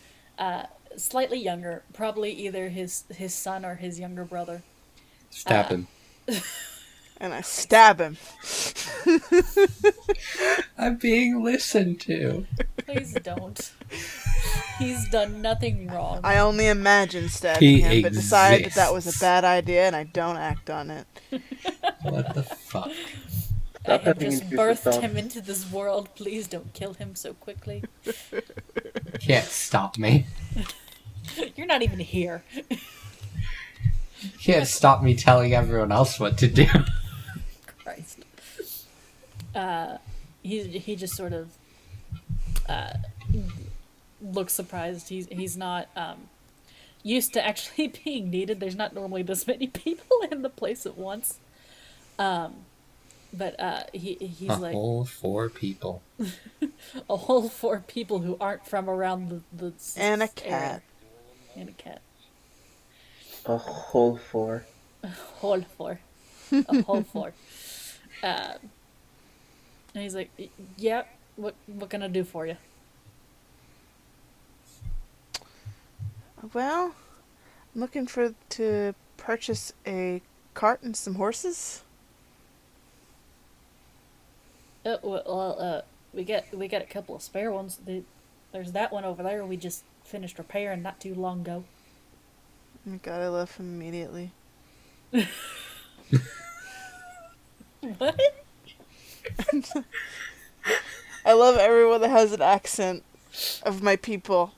S1: slightly younger, probably either his son or his younger brother.
S2: Stab him.
S3: And I stab him.
S2: I'm being listened to.
S1: Please don't. He's done nothing wrong.
S3: I only imagine stabbing
S2: He
S3: him, but decided that was a
S2: exists.
S3: bad idea and I don't act on it.
S2: What the fuck?
S1: I
S4: Stop
S1: have
S4: having
S1: just
S4: intrusive
S1: birthed
S4: thoughts.
S1: him into this world. Please don't kill him so quickly.
S2: Can't stop me.
S1: You're not even here.
S2: Can't stop me telling everyone else what to do.
S1: Christ. He just sort of looks surprised. He's not used to actually being needed. There's not normally this many people in the place at once. But he's
S2: A
S1: like
S2: whole 4 people.
S1: a whole 4 people who aren't from around the
S3: And a
S1: area.
S3: cat.
S1: And a cat.
S4: A whole 4.
S1: Whole 4. A whole 4. And he's like, yeah, what can I do for you?
S3: Well, I'm looking to purchase a cart and some horses.
S1: We got a couple of spare ones. There's that one over there we just finished repairing not too long ago.
S3: Oh my god, I left him immediately.
S1: What?
S3: I love everyone that has an accent of my people.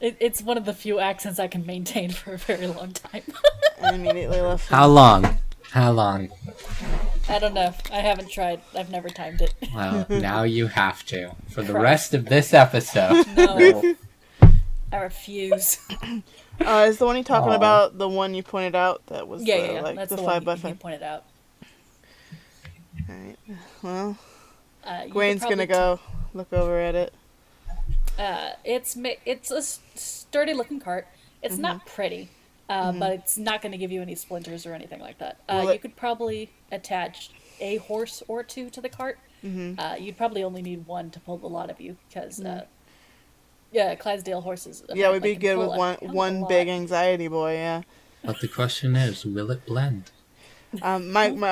S1: It's one of the few accents I can maintain for a very long time.
S3: I immediately left him.
S2: How long? How long?
S1: I don't know. I haven't tried. I've never timed it.
S2: Well, now you have to. For the
S1: Christ.
S2: rest of this episode.
S1: No, I refuse.
S3: Is the one you talking
S2: Aw.
S3: about the one you pointed out that was
S1: Yeah.
S3: like
S1: That's
S3: the
S1: the
S3: 5 by
S1: one he
S3: 5?
S1: pointed out.
S3: Alright. Well,
S1: You could
S3: Gwen's
S1: probably
S3: gonna go look over at it.
S1: It's a sturdy looking cart. It's not pretty, but it's not going to give you any splinters or anything like that.
S3: Will
S1: You could probably attach a horse or 2 to the cart. You'd probably only need 1 to pull the lot of you because, yeah, Clydesdale horses.
S3: Yeah, we'd be
S1: apparently can
S3: good
S1: pull
S3: with
S1: a hell of a
S3: one
S1: lot.
S3: big anxiety boy, yeah.
S2: But the question is, will it blend?
S3: I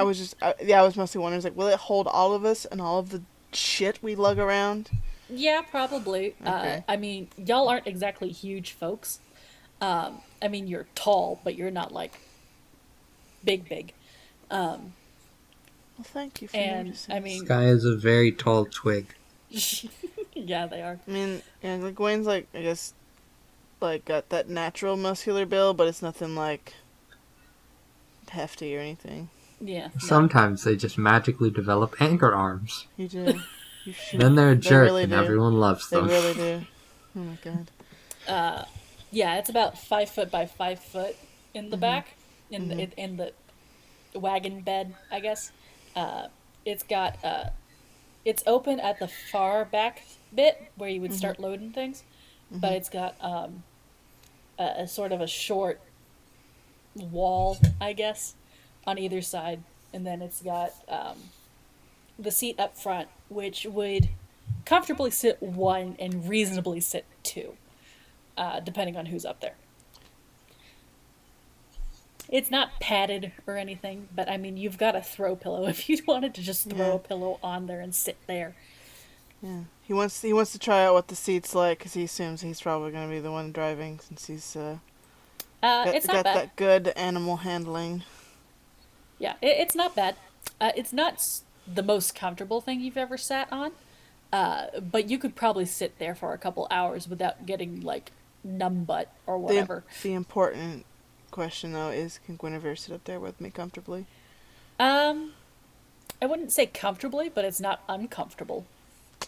S3: was just, I was mostly wondering, like, will it hold all of us and all of the shit we lug around?
S1: Yeah, probably.
S3: Okay.
S1: I mean, y'all aren't exactly huge folks. I mean, you're tall, but you're not like big.
S3: Well, thank you for
S1: And
S3: noticing.
S1: I
S2: This
S1: mean,
S2: guy is a very tall twig.
S1: yeah, they are.
S3: I mean, yeah, like Gwen's like, I guess, like got that natural muscular build, but it's nothing like hefty or anything.
S1: Yeah, no.
S2: Sometimes they just magically develop anchor arms.
S3: You do. You shoot.
S2: Then they're a
S3: They
S2: jerk
S3: really
S2: and
S3: do.
S2: everyone loves
S3: They
S2: them.
S3: really do. Oh my god.
S1: Yeah, it's about 5 foot by 5 foot in the back, in the wagon bed, I guess. It's got it's open at the far back bit where you would start loading things, but it's got a sort of a short wall, I guess, on either side, and then it's got the seat up front, which would comfortably sit one and reasonably sit two, depending on who's up there. It's not padded or anything, but I mean, you've got a throw pillow if you wanted to just throw
S3: Yeah.
S1: a pillow on there and sit there.
S3: Yeah. He wants to try out what the seat's like because he assumes he's probably going to be the one driving since he's
S1: It's not
S3: got
S1: bad.
S3: that good animal handling.
S1: Yeah, it's not bad. It's not the most comfortable thing you've ever sat on, but you could probably sit there for a couple hours without getting like numb butt or whatever.
S3: The important question though is, can Guinevere sit up there with me comfortably?
S1: Um, I wouldn't say comfortably, but it's not uncomfortable.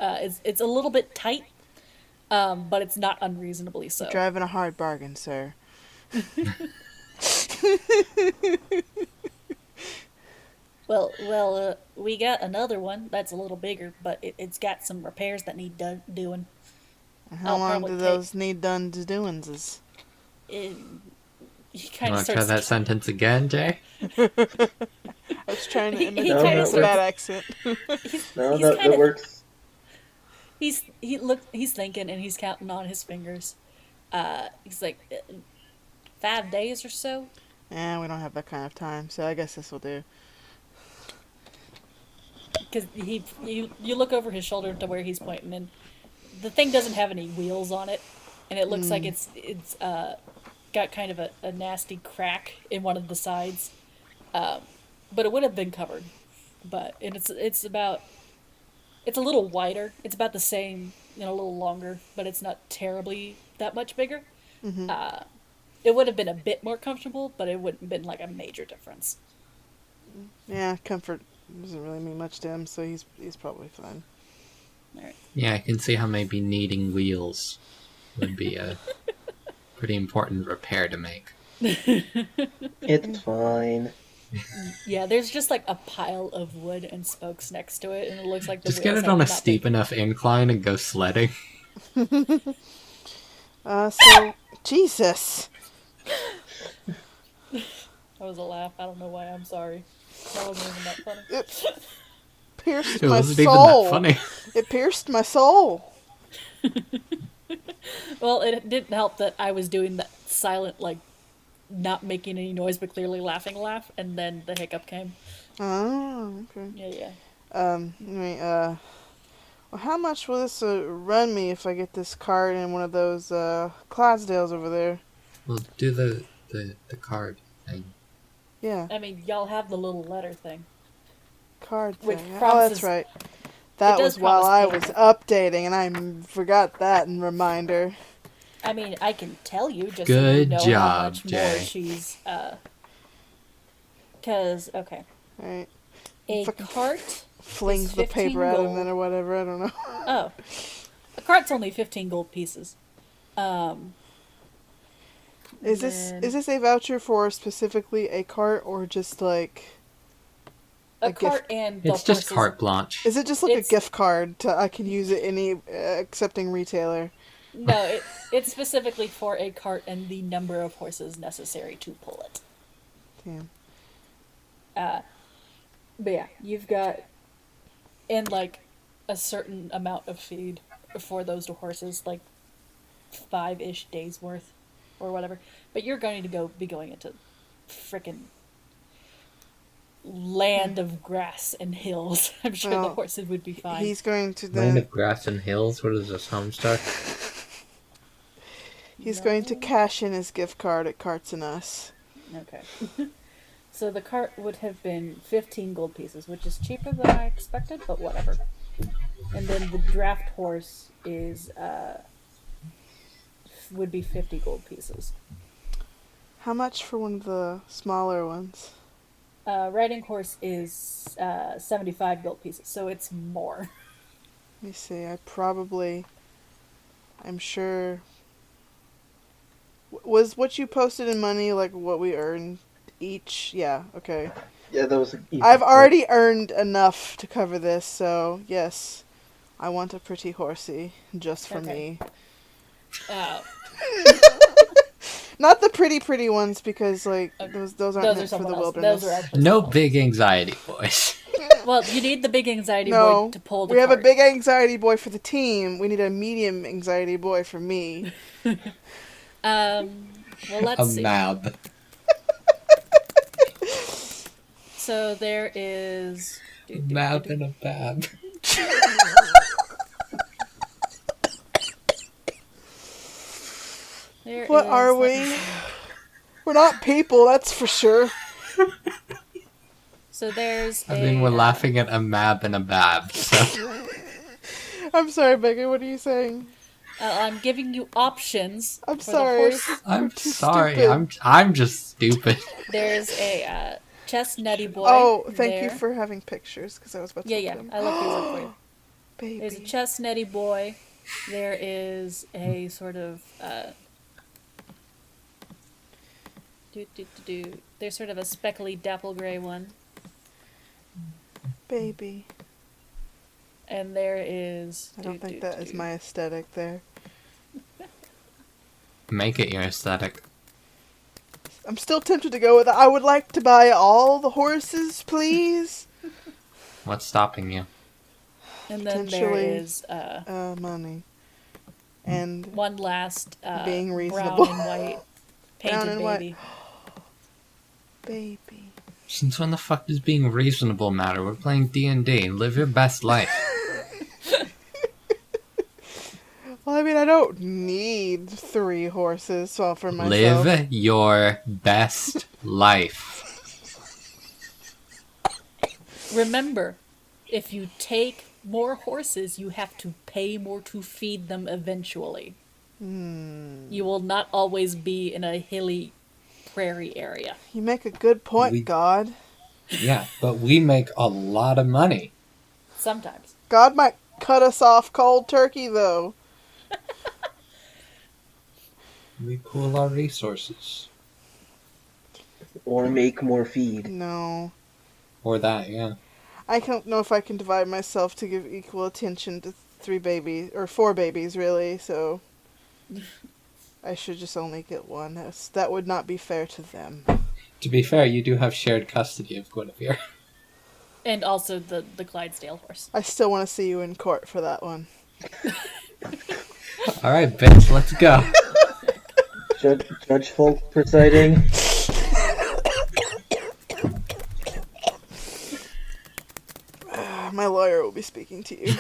S1: It's a little bit tight, but it's not unreasonably so.
S3: Driving a hard bargain, sir.
S1: Well, we got another one that's a little bigger, but it's got some repairs that need doing.
S3: How
S1: I'll
S3: long
S1: probably
S3: do
S1: take-
S3: those need done to doings?
S1: It, he
S2: You
S1: kind of
S2: want to try
S1: starts.
S2: that sentence again, Jay?
S3: I was trying to
S1: He
S3: imitate
S1: kinda
S3: his
S1: starts-
S3: bad accent.
S1: He's,
S4: No,
S1: he's
S4: that
S1: kind of
S4: works.
S1: he's thinking and he's counting on his fingers. He's like 5 days or so.
S3: Yeah, we don't have that kind of time, so I guess this will do.
S1: Because you look over his shoulder to where he's pointing, and the thing doesn't have any wheels on it, and it looks like it's got kind of a nasty crack in one of the sides, but it would have been covered. And it's a little wider. It's about the same, a little longer, but it's not terribly that much bigger. It would have been a bit more comfortable, but it wouldn't have been like a major difference.
S3: Yeah, comfort doesn't really mean much to him, so he's probably fine.
S1: All right.
S2: Yeah, I can see how maybe needing wheels would be a pretty important repair to make.
S4: It's fine.
S1: Yeah, there's just like a pile of wood and spokes next to it, and it looks like the
S2: Just get
S1: wheels
S2: it on a
S1: have not
S2: steep enough incline and go sledding.
S3: So Jesus.
S1: That was a laugh. I don't know why. I'm sorry. That wasn't even that funny.
S3: It pierced
S2: It
S3: my
S2: wasn't even
S3: soul.
S2: that funny.
S3: It pierced my soul.
S1: Well, it didn't help that I was doing that silent, like, not making any noise but clearly laughing laugh, and then the hiccup came.
S3: Oh, okay.
S1: Yeah.
S3: Anyway, well, how much will this run me if I get this card in one of those Clydesdales over there?
S2: We'll do the card thing.
S3: Yeah,
S1: I mean, y'all have the little letter thing.
S3: card
S1: Which
S3: thing. Oh,
S1: promises-
S3: that's right. That
S1: does
S3: was while I
S1: promise
S3: was
S1: payment.
S3: updating, and I forgot that in reminder.
S1: I mean, I can tell you just
S2: Good
S1: so you know how
S2: job,
S1: much more
S2: Jay.
S1: she's, Because, okay.
S3: All right,
S1: A
S3: Fucking
S1: cart...
S3: fling
S1: It's
S3: the
S1: 15
S3: paper at him
S1: gold.
S3: then or whatever. I don't know.
S1: Oh. A cart's only 15 gold pieces.
S3: Is
S1: Then-
S3: this a voucher for specifically a cart or just like?
S1: A
S3: A
S1: cart
S3: gift.
S1: and the
S2: It's just
S1: horses.
S2: carte blanche.
S3: Is it just like
S1: It's-
S3: a gift card to I can use it any accepting retailer?
S1: No, it's specifically for a cart and the number of horses necessary to pull it.
S3: Damn.
S1: But yeah, you've got, and like a certain amount of feed for those horses, like 5-ish days worth or whatever. But you're going to be going into frickin' land of grass and hills. I'm sure the
S3: Well,
S1: horses would be fine.
S3: He's going to
S2: Land
S3: then.
S2: of grass and hills. What is this, Homestuck?
S3: He's going to cash in his gift card at Carts and Us.
S1: Okay. So the cart would have been 15 gold pieces, which is cheaper than I expected, but whatever. And then the draft horse is would be 50 gold pieces.
S3: How much for one of the smaller ones?
S1: Riding horse is 75 gold pieces, so it's more.
S3: Let me see. I'm sure. Was what you posted in money like what we earned each? Yeah, okay.
S4: Yeah, that was.
S3: I've already earned enough to cover this, so yes. I want a pretty horsey just for
S1: Okay.
S3: me.
S1: Uh,
S3: Not the pretty ones because like
S1: Okay.
S3: those aren't
S1: those are
S3: meant for
S1: someone
S3: the
S1: else.
S3: wilderness.
S1: Those are actually
S2: No
S1: someone else.
S2: big anxiety, boys.
S1: Well, you need the big anxiety boy
S3: No,
S1: to pull the
S3: we have a
S1: cart.
S3: big anxiety boy for the team. We need a medium anxiety boy for me.
S1: Well,
S2: A
S1: let's see.
S2: mab.
S1: So there is.
S2: Mab and a bab.
S1: There
S3: What
S1: is,
S3: are
S1: let me
S3: we?
S1: see.
S3: We're not people, that's for sure.
S1: So there's
S2: I mean, we're
S1: a,
S2: laughing at a mab and a bab, so...
S3: I'm sorry, Megan. What are you saying?
S1: I'm giving you options
S3: I'm
S1: for
S3: sorry.
S1: the horse.
S3: We're
S2: I'm
S3: too
S2: sorry,
S3: stupid.
S2: I'm just stupid.
S1: There's a chestnutty boy.
S3: Oh, thank you
S1: there.
S3: for having pictures because I was about to
S1: Yeah,
S3: look at them.
S1: I looked these up for you.
S3: Baby.
S1: There's a chestnutty boy. There is a sort of There's sort of a speckly dapple gray one,
S3: Baby.
S1: and there is.
S3: I don't think that is my aesthetic there.
S2: Make it your aesthetic.
S3: I'm still tempted to go with I would like to buy all the horses, please.
S2: What's stopping you?
S1: And then there
S3: Potentially,
S1: is
S3: money. And
S1: one last
S3: being reasonable.
S1: brown and white painted
S3: Brown and white.
S1: baby.
S3: baby.
S2: Since when the fuck does being reasonable matter? We're playing D&D. Live your best life.
S3: Well, I mean, I don't need 3 horses all for myself.
S2: Live your best life.
S1: Remember, if you take more horses, you have to pay more to feed them eventually. You will not always be in a hilly prairie area.
S3: You make a good point,
S2: We-
S3: God.
S2: Yeah, but we make a lot of money.
S1: Sometimes.
S3: God might cut us off cold turkey, though.
S2: We pool our resources.
S4: Or make more feed.
S3: No.
S2: Or that, yeah.
S3: I don't know if I can divide myself to give equal attention to 3 babies, or 4 babies, really, so I should just only get one. That would not be fair to them.
S2: To be fair, you do have shared custody of Guinevere.
S1: And also the Clydesdale horse.
S3: I still want to see you in court for that one.
S2: Alright, bitch, let's go.
S4: Judge Folk presiding.
S3: My lawyer will be speaking to you.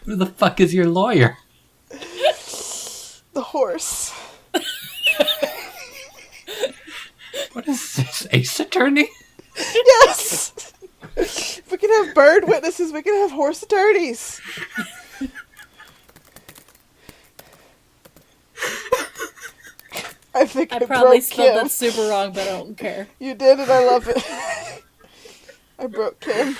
S2: Who the fuck is your lawyer?
S3: The horse.
S2: What is this, Ace Attorney?
S3: Yes! If we can have bird witnesses, we can have horse attorneys. I think I
S1: probably
S3: broke
S1: spelled
S3: Kim.
S1: that super wrong, but I don't care.
S3: You did, and I love it. I broke Kim.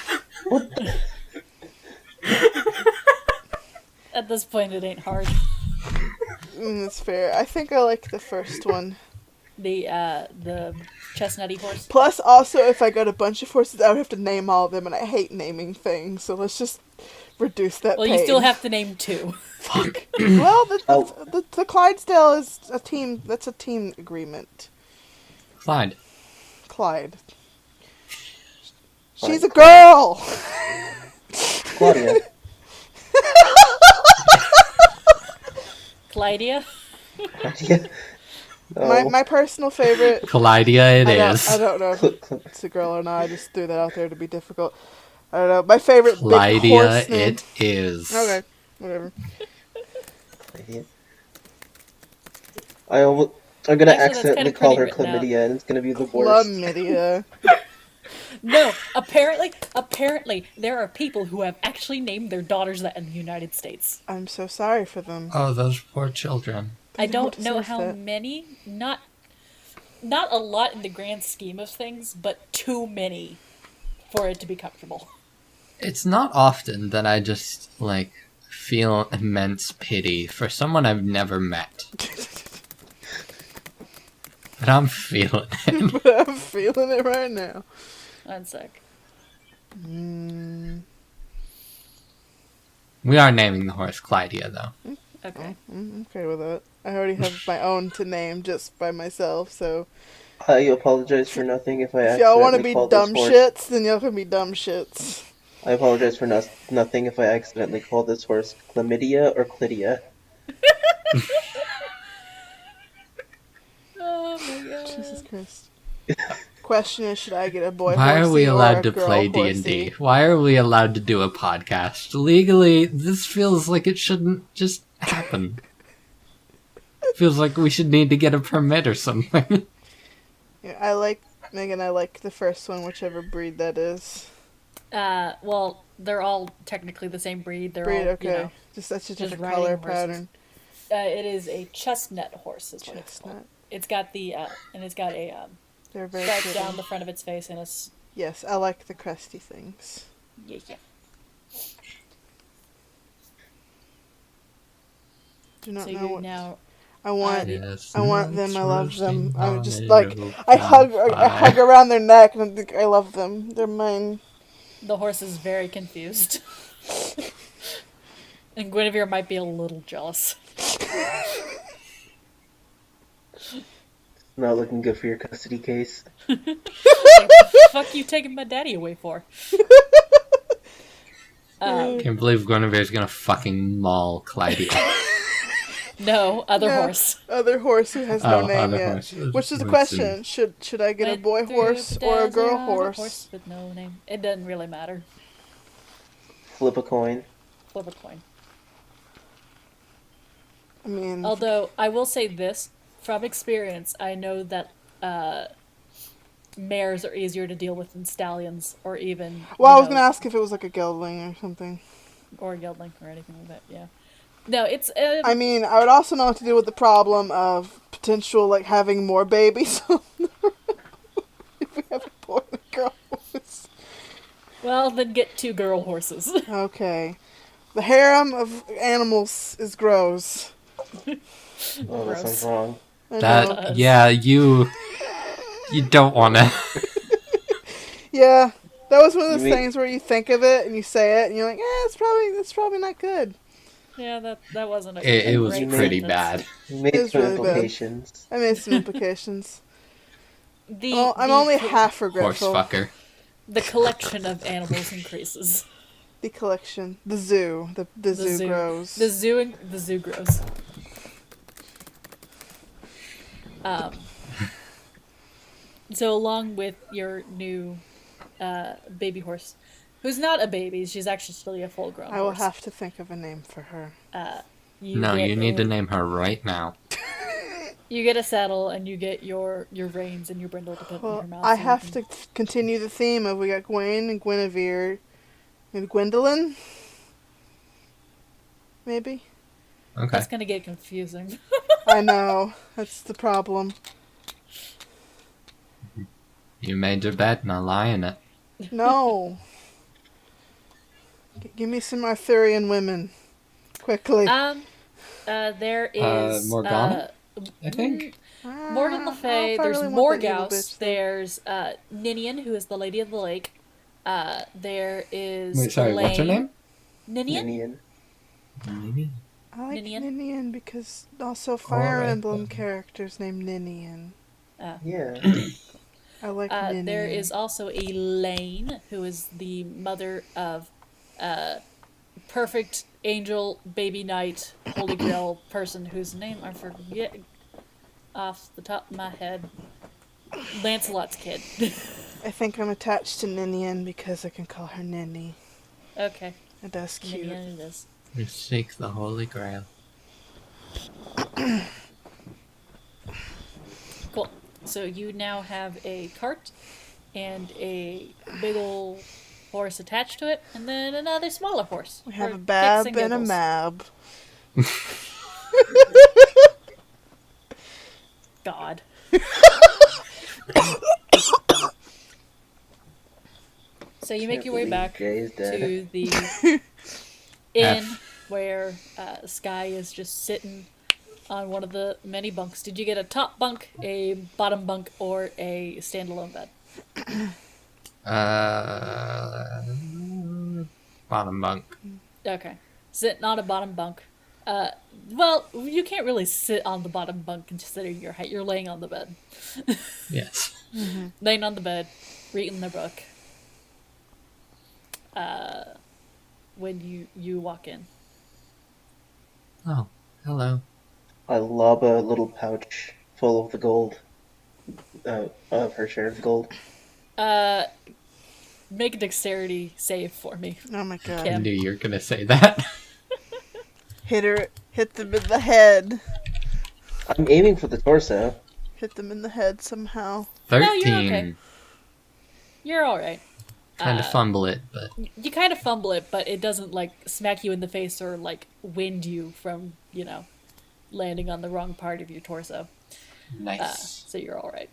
S1: At this point, it ain't hard.
S3: That's fair. I think I like the first one.
S1: The chestnutty horse.
S3: Plus, also, if I got a bunch of horses, I would have to name all of them, and I hate naming things, so let's just reduce that
S1: Well,
S3: pain.
S1: you still have to name 2.
S3: Fuck. Well,
S4: Oh.
S3: the Clydesdale is a team. That's a team agreement.
S2: Clyde.
S3: Clyde. She's a girl!
S4: Claudia.
S1: Clydia?
S4: Claudia. No.
S3: My personal favorite.
S2: Collidia
S3: I don't know if it's a girl or not. I just threw that out there to be difficult. I don't know. My favorite big
S2: Collidia
S3: horse name.
S2: it is.
S3: Okay, whatever.
S4: I'm gonna
S1: Actually, that's
S4: accidentally
S1: kinda
S4: call
S1: pretty
S4: her
S1: written out.
S4: chlamydia, and it's gonna be the worst.
S3: Chlamydia.
S1: No, apparently, there are people who have actually named their daughters that in the United States.
S3: I'm so sorry for them.
S2: Oh, those poor children.
S1: I don't
S3: Who
S1: know
S3: deserves
S1: how
S3: that?
S1: many. Not not a lot in the grand scheme of things, but too many for it to be comfortable.
S2: It's not often that I just, like, feel immense pity for someone I've never met. But I'm feeling it.
S3: But I'm feeling it right now.
S1: One sec.
S2: We are naming the horse Clydia, though.
S1: Okay.
S3: I'm okay with it. I already have my own to name just by myself, so
S4: I apologize for nothing if I
S3: if y'all want to
S4: accidentally
S3: be
S4: called this
S3: dumb
S4: horse.
S3: shits, then y'all can be dumb shits.
S4: I apologize for nothing if I accidentally called this horse Chlamydia or Chlydia.
S1: Oh my god.
S3: Jesus Christ. Question is, should I get a boy
S2: Why are we
S3: horsey or
S2: allowed
S3: a
S2: to
S3: girl
S2: play
S3: horsey?
S2: D&D? Why are we allowed to do a podcast? Legally, this feels like it shouldn't just happen. Feels like we should need to get a permit or something.
S3: Yeah, I like the first one, whichever breed that is.
S1: Well, they're all technically the same breed. They're
S3: Breed,
S1: all,
S3: okay.
S1: you know,
S3: That's just a
S1: riding
S3: color
S1: horses.
S3: pattern.
S1: It is a chestnut horse, is what it's called.
S3: Chestnut.
S1: It's got the, and it's got a,
S3: They're very
S1: stripe
S3: pretty.
S1: down the front of its face, and it's,
S3: Yes, I like the crusty things.
S1: yeah.
S3: Do not
S1: So
S3: know
S1: you
S3: what
S1: now,
S3: I want.
S2: Yes,
S3: I want them. I love them.
S2: roasting
S3: I'm just
S2: on
S3: like
S2: a
S3: I hug
S2: fire.
S3: around their neck, and I think I love them. They're mine.
S1: the horse is very confused. And Guinevere might be a little jealous.
S4: Not looking good for your custody case.
S1: Like, the fuck you taking my daddy away for?
S2: Can't believe Guinevere's gonna fucking maul Clydia.
S1: No, other
S3: No.
S1: horse.
S3: Other horse who has no
S2: Oh,
S3: name
S2: other
S3: yet.
S2: horse.
S3: Which is the
S2: Listen.
S3: question? Should I get a
S1: Went
S3: boy
S1: through
S3: horse
S1: the
S3: or a
S1: desert
S3: girl
S1: of
S3: horse?
S1: with no name. It doesn't really matter.
S4: Flip a coin.
S1: Flip a coin.
S3: I mean,
S1: Although, I will say this, from experience, I know that mares are easier to deal with than stallions, or even,
S3: well,
S1: you
S3: I was
S1: know,
S3: gonna ask if it was like a gelding or something.
S1: or gelding, or anything like that, yeah. No, it's,
S3: I mean, I would also know what to do with the problem of potential, like, having more babies. If we have a boy and a girl horse.
S1: well, then get 2 girl horses.
S3: Okay. The harem of animals is gross.
S4: Oh, that
S1: Gross.
S4: sounds wrong.
S3: I know.
S2: That, yeah, you don't wanna.
S3: Yeah. That was one of those
S4: You mean-
S3: things where you think of it and you say it and you're like, it's probably not good.
S1: Yeah, that wasn't a
S2: It was
S1: great
S2: pretty
S1: sentence.
S2: bad.
S4: You made
S3: It's
S4: some
S3: really bad.
S4: implications.
S3: I made some implications.
S1: The,
S3: Well, I'm
S1: the
S3: only
S1: co-
S3: half
S2: Horse
S3: regretful.
S2: fucker.
S1: The collection of animals increases.
S3: The collection. The zoo. The zoo grows.
S1: The zoo grows. So along with your new baby horse, who's not a baby, she's actually still a full-grown
S3: I will
S1: horse.
S3: have to think of a name for her.
S2: No, you need to name her right now.
S1: You get a saddle and you get your reins and your brindle to put in
S3: Well,
S1: her mouth.
S3: I
S1: so you
S3: have
S1: can-
S3: to continue the theme of we got Gwen and Guinevere. Maybe Gwendolyn? Maybe?
S2: Okay.
S1: That's gonna get confusing.
S3: I know. That's the problem.
S2: You made your bed, now lie in it.
S3: No. Give me some Arthurian women. Quickly.
S1: There is
S2: Morgana? I think.
S1: Morgan Le
S3: I
S1: Fay,
S3: don't know if I
S1: there's
S3: really want that evil
S1: Morgause,
S3: bitch, though.
S1: there's Ninian, who is the Lady of the Lake. There is
S2: Wait, sorry, what's her
S1: Elaine.
S2: name?
S1: Ninian?
S2: Nini?
S3: I like
S1: Ninian?
S3: Ninian because also Fire
S2: Alright,
S3: Emblem
S2: then.
S3: characters named Ninian.
S4: Yeah.
S3: I like Ninian.
S1: There is also Elaine, who is the mother of perfect angel, baby knight, holy grail person whose name I forget off the top of my head. Lancelot's kid.
S3: I think I'm attached to Ninian because I can call her Ninny.
S1: Okay.
S3: And that's cute.
S1: Ninian it is.
S2: You seek the Holy Grail.
S1: Cool. So you now have a cart and a big ol' horse attached to it, and then another smaller horse.
S3: We have
S1: for
S3: a Bab
S1: kicks
S3: and a
S1: giggles.
S3: Mab.
S1: God. So you make
S4: Can't
S1: your way
S4: believe
S1: back
S4: Jay is dead.
S1: to the inn
S2: F.
S1: where Sky is just sitting on one of the many bunks. Did you get a top bunk, a bottom bunk, or a standalone bed?
S2: Uh, bottom bunk.
S1: Okay. Sitting on a bottom bunk. Uh, well, you can't really sit on the bottom bunk considering your height. You're laying on the bed.
S2: Yes.
S1: Laying on the bed, reading the book. When you walk in.
S2: Oh, hello.
S4: I lob a little pouch full of the gold, of her share of the gold.
S1: Make a dexterity save for me.
S3: Oh my god.
S2: I
S1: Kim.
S2: knew you were gonna say that.
S3: Hit them in the head.
S4: I'm aiming for the torso.
S3: Hit them in the head somehow.
S2: 13.
S1: No, you're okay. You're alright.
S2: Kind of fumble it, but
S1: You kind of fumble it, but it doesn't, like, smack you in the face or, like, wind you from, landing on the wrong part of your torso.
S2: nice.
S1: So you're alright.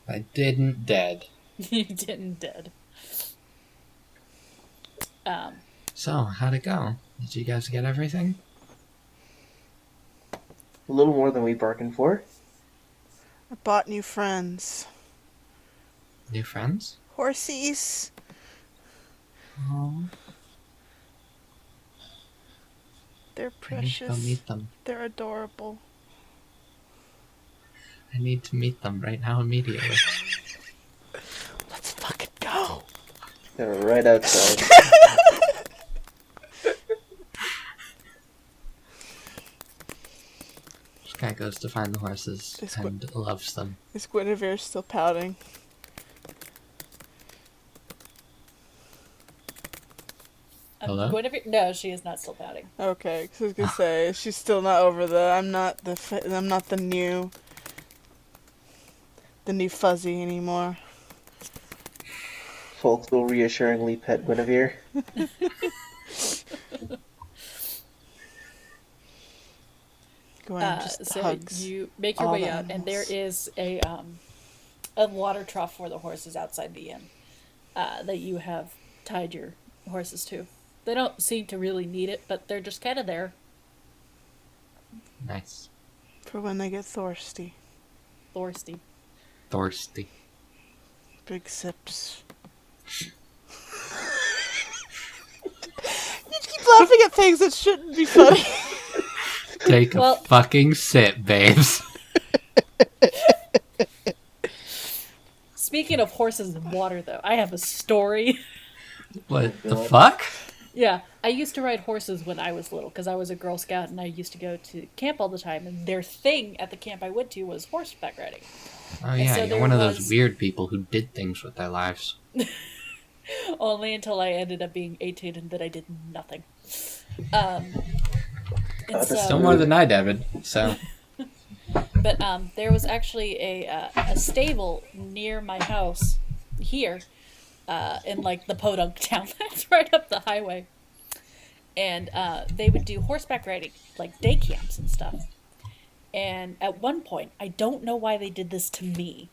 S2: I didn't dead.
S1: You didn't dead.
S2: So, how'd it go? Did you guys get everything?
S4: A little more than we bargained for.
S3: I bought new friends.
S2: New friends?
S3: Horsies.
S2: Oh,
S3: They're
S2: I need to go
S3: precious.
S2: meet them.
S3: They're adorable.
S2: I need to meet them right now immediately.
S3: Let's fucking go.
S4: They're right outside.
S2: This guy goes to find the horses
S3: This
S2: and loves them.
S3: Is Guinevere still pouting?
S2: Hello?
S1: Guinevere? No, she is not still pouting.
S3: Okay, 'cause I was gonna say she's still not over the. I'm not the new fuzzy anymore.
S4: Folks will reassuringly pet Guinevere.
S3: Gwen just
S1: So
S3: hugs.
S1: you make your
S3: all
S1: way
S3: the
S1: out, and there
S3: animals.
S1: is a water trough for the horses outside the inn that you have tied your horses to. They don't seem to really need it, but they're just kind of there.
S2: Nice.
S3: For when they get thirsty.
S1: Thirsty.
S2: Thirsty.
S3: Big sips. You keep laughing at things that shouldn't be funny.
S2: Take
S1: Well-
S2: a fucking sip, babes.
S1: Speaking of horses and water, though, I have a story.
S2: What the
S4: God.
S2: fuck?
S1: Yeah, I used to ride horses when I was little because I was a Girl Scout and I used to go to camp all the time. And their thing at the camp I went to was horseback riding.
S2: Oh yeah,
S1: so
S2: you're
S1: there
S2: one of
S1: was-
S2: those weird people who did things with their lives.
S1: Only until I ended up being 18 and then I did nothing. And
S4: that's
S1: so,
S2: Still more than I did, so...
S1: but there was actually a stable near my house here, in like the podunk town that's right up the highway, and they would do horseback riding, like day camps and stuff. And at one point, I don't know why they did this to me,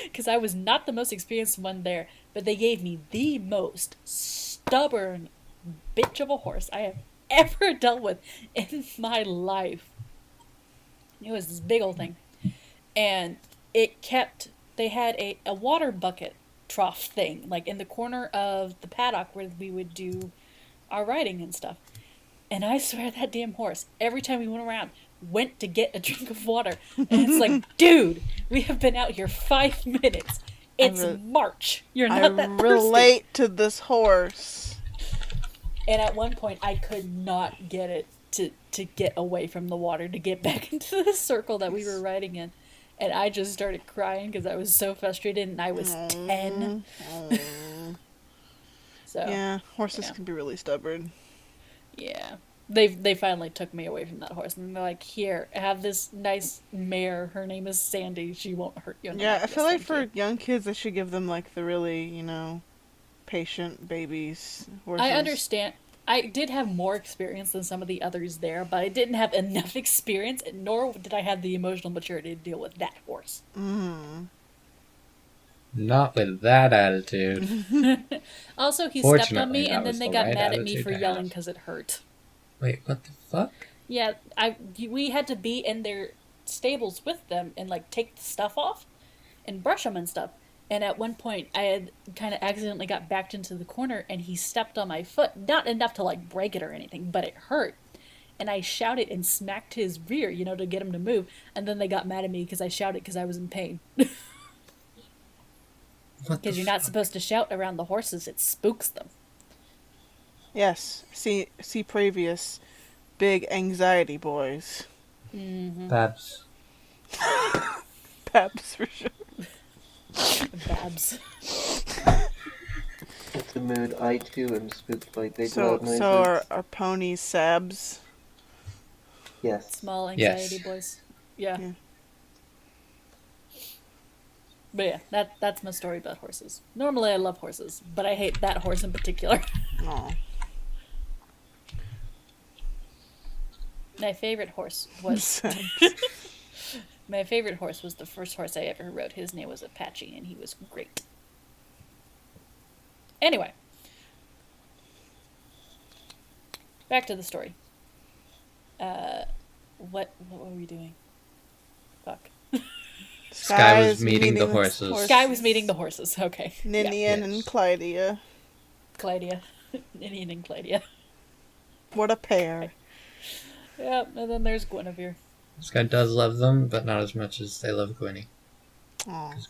S1: because I was not the most experienced one there, but they gave me the most stubborn bitch of a horse I have ever dealt with in my life. It was this big old thing. And they had a water bucket trough thing, like in the corner of the paddock where we would do our riding and stuff. And I swear that damn horse, every time we went around, went to get a drink of water. And it's like, dude, we have been out here 5 minutes. It's March. You're not that thirsty.
S3: relate to this horse.
S1: And at one point, I could not get it to get away from the water, to get back into the circle that we were riding in. And I just started crying because I was so frustrated, and I was 10. So,
S3: Yeah, horses
S1: Yeah.
S3: can be really stubborn.
S1: yeah. They finally took me away from that horse, and they're like, here, have this nice mare. Her name is Sandy. She won't hurt you. And I'm
S3: Yeah, I
S1: like,
S3: feel
S1: "Yes,
S3: like
S1: thank
S3: for young kids, they should give them like the really, patient babies.
S1: you."
S3: Horses.
S1: I understand. I did have more experience than some of the others there, but I didn't have enough experience, nor did I have the emotional maturity to deal with that horse.
S2: Not with that attitude.
S1: Also, he stepped on
S2: Fortunately,
S1: me,
S2: that
S1: and then
S2: was
S1: they
S2: the
S1: got
S2: right
S1: mad at me
S2: attitude
S1: for
S2: to
S1: yelling
S2: have.
S1: because it hurt.
S2: Wait, what the fuck?
S1: Yeah, we had to be in their stables with them and like take the stuff off and brush them and stuff. And at one point, I had kind of accidentally got backed into the corner, and he stepped on my foot. Not enough to like break it or anything, but it hurt. And I shouted and smacked his rear, to get him to move. And then they got mad at me because I shouted because I was in pain.
S2: What the
S1: Because you're not
S2: fuck?
S1: supposed to shout around the horses; it spooks them.
S3: Yes. See previous big anxiety boys.
S2: Babs.
S3: Peps for sure.
S1: Babs.
S4: It's the mood. I too am spooked by big
S3: So
S4: loud noises.
S3: so our ponies Sabs.
S4: Yes.
S1: Small anxiety
S2: Yes.
S1: boys. Yeah.
S3: Yeah.
S1: But yeah, that's my story about horses. Normally I love horses, but I hate that horse in particular.
S3: Oh.
S1: My favorite horse was my favorite horse was the first horse I ever rode. His name was Apache, and he was great. Anyway, back to the story. What were we doing? Fuck.
S2: Sky was meeting the horses.
S1: Sky was meeting the horses. Okay.
S3: Ninian
S2: Yes.
S3: and Clydia.
S1: Clydia. Ninian and Clydia.
S3: What a pair.
S1: Yep, and then there's Guinevere.
S2: Sky does love them, but not as much as they love Gwynny.
S3: Aw.
S2: Because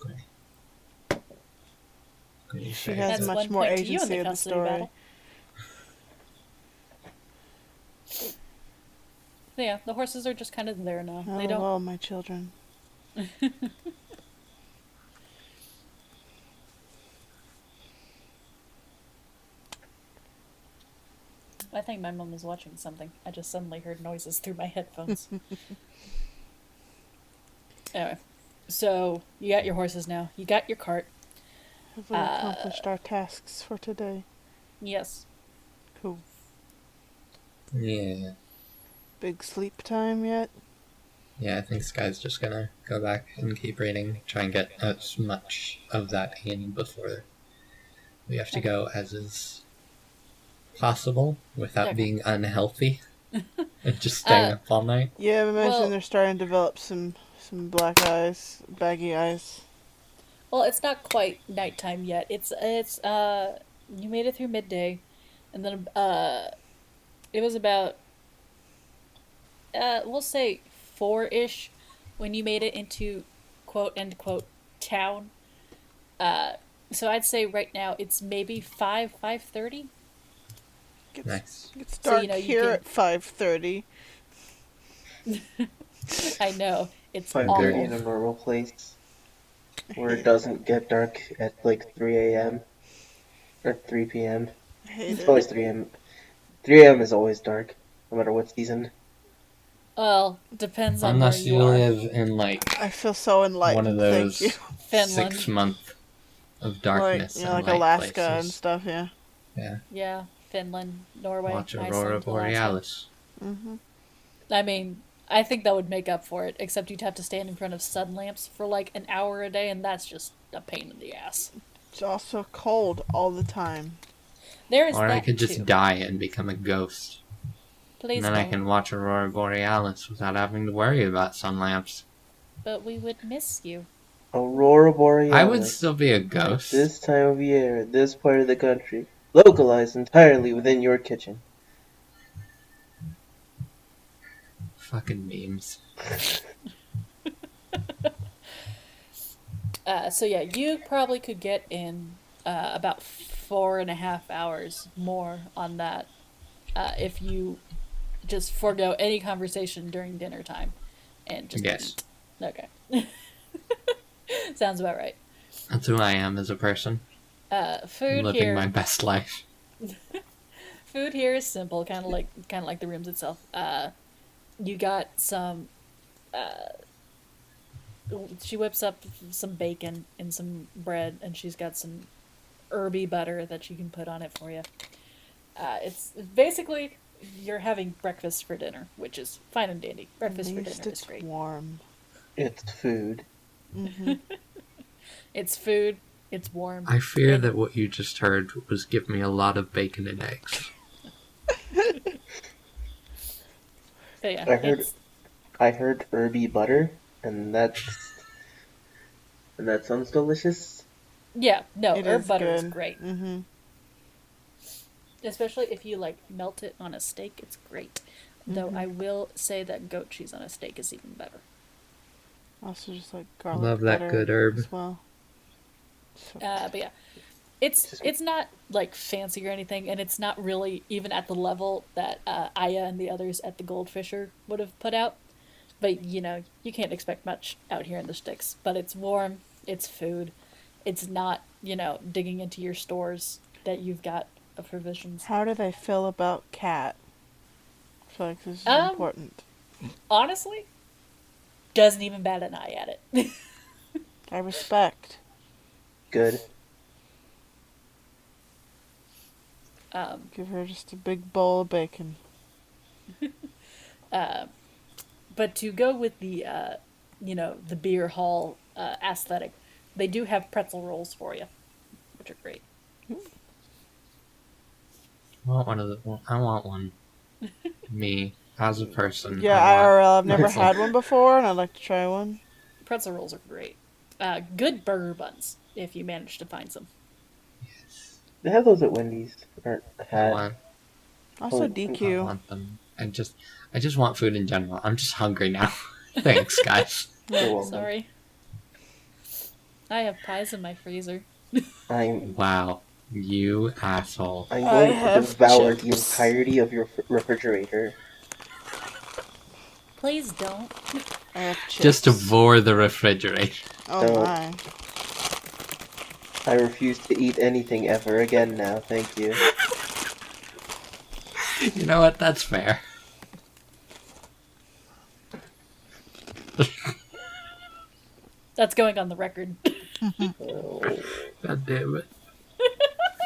S2: Gwynny's
S3: She
S2: very
S3: has
S1: That's
S3: much
S1: one
S3: more
S1: point to you in
S3: agency
S1: the
S3: of the
S1: custody
S3: story.
S1: battle. So yeah, the horses are just kind of there now. They don't.
S3: Hello, my children.
S1: I think my mom was watching something. I just suddenly heard noises through my headphones. Anyway, so you got your horses now. You got your cart.
S3: Have we accomplished our tasks for today?
S1: Yes.
S3: Cool.
S2: Yeah.
S3: Big sleep time yet?
S2: Yeah, I think Sky's just gonna go back and keep reading, try and get as much of that in before we have to go as is possible without
S1: Okay.
S2: being unhealthy and just staying up all night.
S3: Yeah, I imagine
S1: Well-
S3: they're starting to develop some black eyes, baggy eyes.
S1: Well, it's not quite nighttime yet. It's you made it through midday, and then it was about we'll say 4-ish when you made it into quote end quote town. So I'd say right now it's maybe 5:30.
S2: Nice.
S3: It's
S1: So,
S3: dark
S1: you
S3: here
S1: can-
S3: at 5:30.
S1: I know it's
S4: 5:30
S1: awful.
S4: in a normal place where it doesn't get dark at like 3 a.m. or 3 p.m.
S3: I hate
S4: It's
S3: it.
S4: always 3 a.m. 3 a.m. is always dark, no matter what season.
S1: Well, depends on
S2: Unless
S1: where
S2: you
S1: you are.
S2: live in like
S3: I feel so enlightened.
S2: one of those
S3: Thank you.
S1: Finland.
S2: 6 month of
S3: Like,
S2: darkness and
S3: like
S2: light
S3: Alaska and
S2: places.
S3: stuff, yeah.
S2: Yeah.
S1: Yeah, Finland, Norway,
S2: Watch
S1: Iceland,
S2: Aurora
S1: Alaska.
S2: Borealis.
S3: Mm-hmm.
S1: I mean, I think that would make up for it, except you'd have to stand in front of sun lamps for like an hour a day, and that's just a pain in the ass.
S3: It's also cold all the time.
S1: There is
S2: Or
S1: that
S2: I could just
S1: too.
S2: die and become a ghost.
S1: Please
S2: And then I
S1: don't.
S2: can watch Aurora Borealis without having to worry about sun lamps.
S1: But we would miss you.
S4: Aurora Borealis.
S2: I would still be a ghost.
S4: This time of year, this part of the country, localized entirely within your kitchen.
S2: Fucking memes.
S1: So yeah, you probably could get in about 4.5 hours more on that if you just forego any conversation during dinner time and just
S2: Yes.
S1: eat. Okay. Sounds about right.
S2: That's who I am as a person.
S1: Food
S2: Living
S1: here.
S2: my best life.
S1: Food here is simple, kind of like the rooms itself. You got some. She whips up some bacon and some bread, and she's got some herby butter that you can put on it for you. It's basically you're having breakfast for dinner, which is fine and dandy.
S3: At
S1: Breakfast for
S3: least
S1: dinner is
S3: it's
S1: great.
S3: warm.
S4: It's food.
S3: Mm-hmm.
S1: It's food. It's warm.
S2: I fear
S1: and
S2: that what you just heard was give me a lot of bacon and eggs.
S1: But yeah,
S4: I heard
S1: it's
S4: I heard herby butter, and that sounds delicious.
S1: yeah. No,
S3: It
S1: herb
S3: is
S1: butter is
S3: good.
S1: great,
S3: Mm-hmm.
S1: especially if you like melt it on a steak. It's great. Though I will say that goat cheese on a steak is even better.
S3: Also, just like garlic
S2: Love that
S3: butter
S2: good herb.
S3: as well. So,
S1: But yeah, it's not like fancy or anything, and it's not really even at the level that Aya and the others at the Goldfisher would have put out. But you can't expect much out here in the sticks. But it's warm. It's food. It's not digging into your stores that you've got of provisions.
S3: how do they feel about cat? I feel like this is
S1: Um,
S3: important.
S1: Honestly, doesn't even bat an eye at it.
S3: I respect.
S4: Good.
S3: Give her just a big bowl of bacon.
S1: But to go with the beer hall aesthetic, they do have pretzel rolls for you, which are great.
S2: I want one of the. I want one. Me as a person.
S3: Yeah,
S2: I want
S3: IRL. I've never
S2: pretzel.
S3: had one before, and I'd like to try one.
S1: Pretzel rolls are great. Good burger buns if you manage to find some.
S4: They have those at Wendy's. Or
S2: I
S4: had.
S2: want.
S3: Also,
S4: Oh,
S2: I
S3: DQ.
S2: want them. I just want food in general. I'm just hungry now. Thanks, guys.
S4: You're welcome.
S1: Sorry. I have pies in my freezer.
S4: I'm
S2: Wow, you asshole.
S4: I'm
S3: I
S4: going to
S3: have
S4: devour the
S3: chips.
S4: entirety of your refrigerator.
S1: Please don't.
S3: I have chips.
S2: Just devour the refrigerator.
S3: Oh
S4: Don't.
S3: my.
S4: I refuse to eat anything ever again now, thank you.
S2: You know what? That's fair.
S1: That's going on the record.
S4: Oh,
S2: God damn it.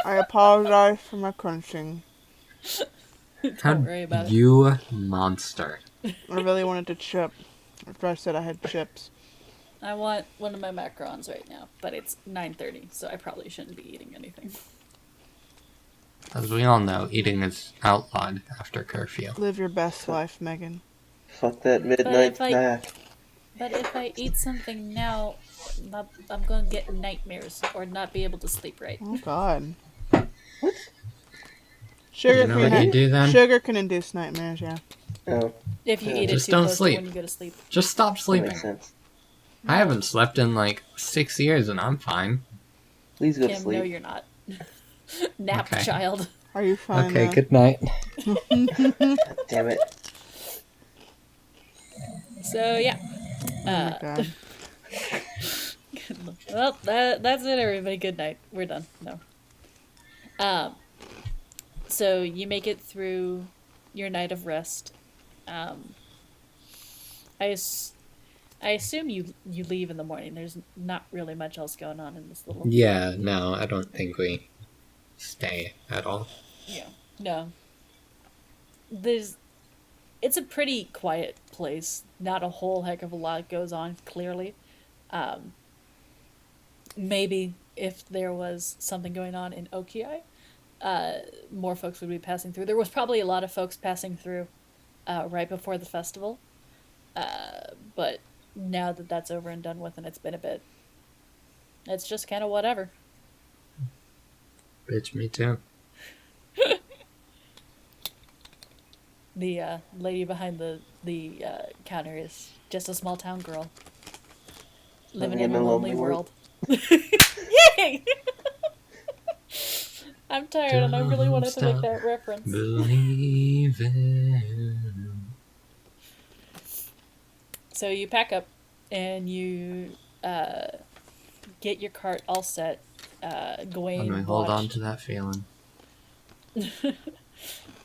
S3: I apologize for my crunching.
S1: Don't worry about it.
S2: You monster.
S3: I really wanted to chip. After I said I had chips.
S1: I want one of my macarons right now, but it's 9:30, so I probably shouldn't be eating anything.
S2: As we all know, eating is outlawed after curfew.
S3: Live your best life, Megan.
S4: fuck that midnight
S1: if I-
S4: snack.
S1: But if I eat something now, I'm going to get nightmares or not be able to sleep right.
S3: Oh God.
S4: What?
S3: Sugar
S2: You know what
S3: can
S2: you do then?
S3: Sugar can induce nightmares. Yeah.
S4: Oh,
S1: If you
S4: Yeah.
S1: eat it
S2: Just
S1: too
S2: don't
S1: close
S2: sleep.
S1: to when you go to sleep.
S2: Just stop
S4: that
S2: sleeping.
S4: makes sense.
S2: I haven't slept in like 6 years and I'm fine.
S4: Please go to
S1: Kim,
S4: sleep.
S1: no, you're not. Nap,
S2: Okay.
S1: child.
S3: Are you fine?
S2: Okay,
S3: now?
S2: good night.
S4: Damn it.
S1: So yeah.
S3: Oh my God.
S1: Well, that's it, everybody. Good night. We're done. No. So you make it through your night of rest. I assume you leave in the morning. There's not really much else going on in this little.
S2: Yeah, no, I don't think we stay at all.
S1: Yeah. No. It's a pretty quiet place. Not a whole heck of a lot goes on, clearly. Maybe if there was something going on in Okiai, more folks would be passing through. There was probably a lot of folks passing through right before the festival. But now that that's over and done with and it's been a bit, it's just kind of whatever.
S2: Bitch, me too.
S1: The lady behind the counter is just a small town girl living in a lonely world. Yay! I'm tired and I really wanted to make that reference.
S2: Believe in.
S1: So you pack up and you get your cart all set. Gawain
S2: Let me hold on
S1: watched,
S2: to that feeling.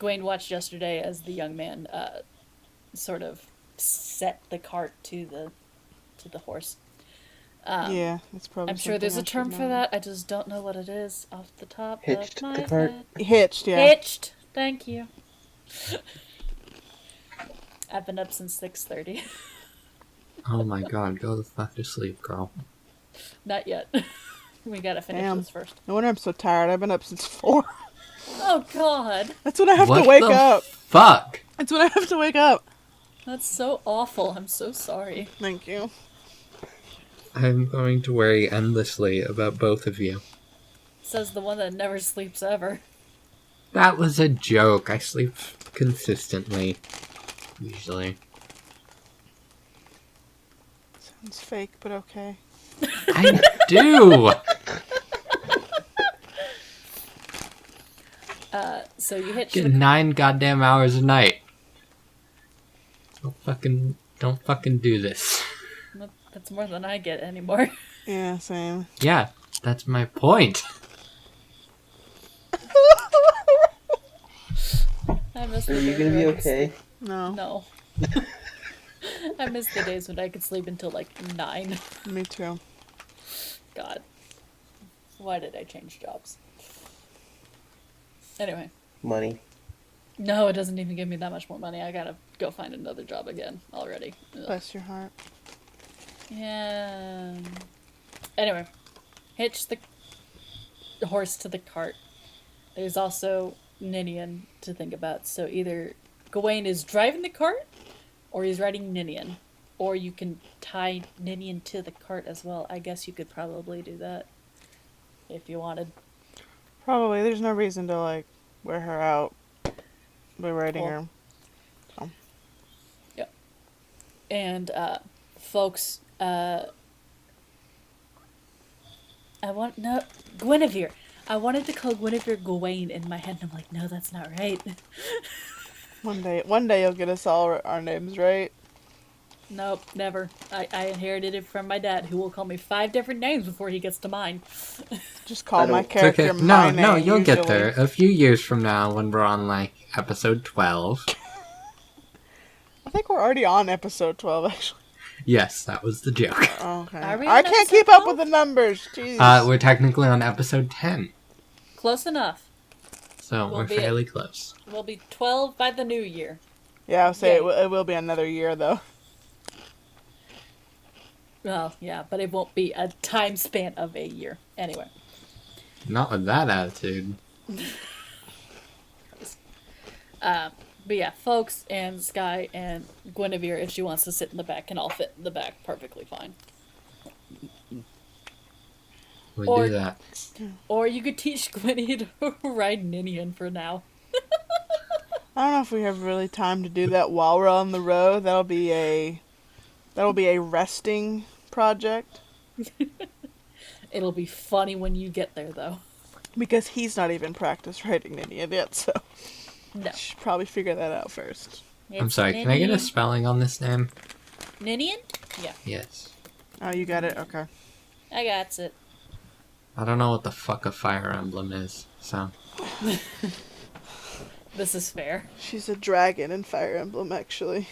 S1: Gawain watched yesterday as the young man sort of set the cart to the horse.
S3: Yeah, it's probably.
S1: I'm sure
S3: something
S1: there's
S3: I
S1: a term
S3: should
S1: for
S3: know.
S1: that. I just don't know what it is off the top
S4: Hitched
S1: of my
S4: the cart.
S1: head.
S3: Hitched, yeah.
S1: Hitched. Thank you. I've been up since 6:30.
S2: Oh my god, go the fuck to sleep, girl.
S1: Not yet. We gotta finish
S3: Damn.
S1: this first.
S3: No wonder I'm so tired. I've been up since 4.
S1: Oh God,
S3: That's when I have
S2: What
S3: to wake
S2: the
S3: up.
S2: fuck?
S3: That's when I have to wake up.
S1: that's so awful. I'm so sorry.
S3: Thank you.
S2: I'm going to worry endlessly about both of you.
S1: Says the one that never sleeps ever.
S2: That was a joke. I sleep consistently. Usually.
S3: Sounds fake, but okay.
S2: I do!
S1: So you hitched
S2: Get
S1: the
S2: 9 goddamn hours a night. Don't fucking do this.
S1: That's more than I get anymore.
S3: Yeah, same.
S2: Yeah, that's my point.
S1: I miss
S4: Are
S1: the
S4: you
S1: days
S4: gonna
S1: when
S4: be
S1: I could
S4: okay?
S1: sleep.
S3: No,
S1: No. I miss the days when I could sleep until like 9.
S3: me too.
S1: God. Why did I change jobs? Anyway.
S4: Money.
S1: No, it doesn't even give me that much more money. I gotta go find another job again already. Ugh.
S3: Bless your heart.
S1: Yeah. Anyway. Hitch the horse to the cart. There's also Ninian to think about. So either Gawain is driving the cart, or he's riding Ninian. Or you can tie Ninian to the cart as well. I guess you could probably do that. If you wanted.
S3: Probably. There's no reason to, like, wear her out by riding
S1: Cool.
S3: her.
S1: And, folks, Guinevere. I wanted to call Guinevere Gawain in my head, and I'm like, no, that's not right.
S3: One day you'll get us all our names right.
S1: Nope, never. I inherited it from my dad, who will call me 5 different names before he gets to mine.
S3: Just call
S4: I
S3: my
S4: don't-
S3: character
S2: It's okay.
S3: my
S2: No,
S3: name.
S2: you'll get
S3: usually.
S2: there. A few years from now, when we're on, like, episode 12.
S3: I think we're already on episode 12, actually.
S2: Yes, that was the joke.
S3: Oh, okay.
S1: Are we
S3: I
S1: on
S3: can't
S1: episode
S3: keep up
S1: 12?
S3: with the numbers. Jeez.
S2: We're technically on episode 10,
S1: Close enough.
S2: so
S1: We'll
S2: we're
S1: be
S2: fairly close.
S1: We'll be 12 by the new year.
S3: Yeah, I'll say
S1: Yay.
S3: it will be another year, though.
S1: Well, yeah, but it won't be a time span of a year. Anyway.
S2: Not with that attitude.
S1: But yeah, folks and Sky and Guinevere, if she wants to sit in the back, can all fit in the back perfectly fine.
S2: We
S1: Or-
S2: do that.
S1: Or you could teach Gwynny to ride Ninian for now.
S3: I don't know if we have really time to do that while we're on the road. That'll be a resting project
S1: It'll be funny when you get there, though.
S3: because he's not even practiced riding Indian yet, so
S1: No.
S3: should probably figure that out first.
S2: I'm sorry, can I get a spelling on this name?
S1: Ninian? Yeah,
S2: Yes.
S3: Oh, you got it? Okay.
S1: I got it.
S2: I don't know what the fuck a fire emblem is, so.
S1: This is fair.
S3: She's a dragon in Fire Emblem, actually.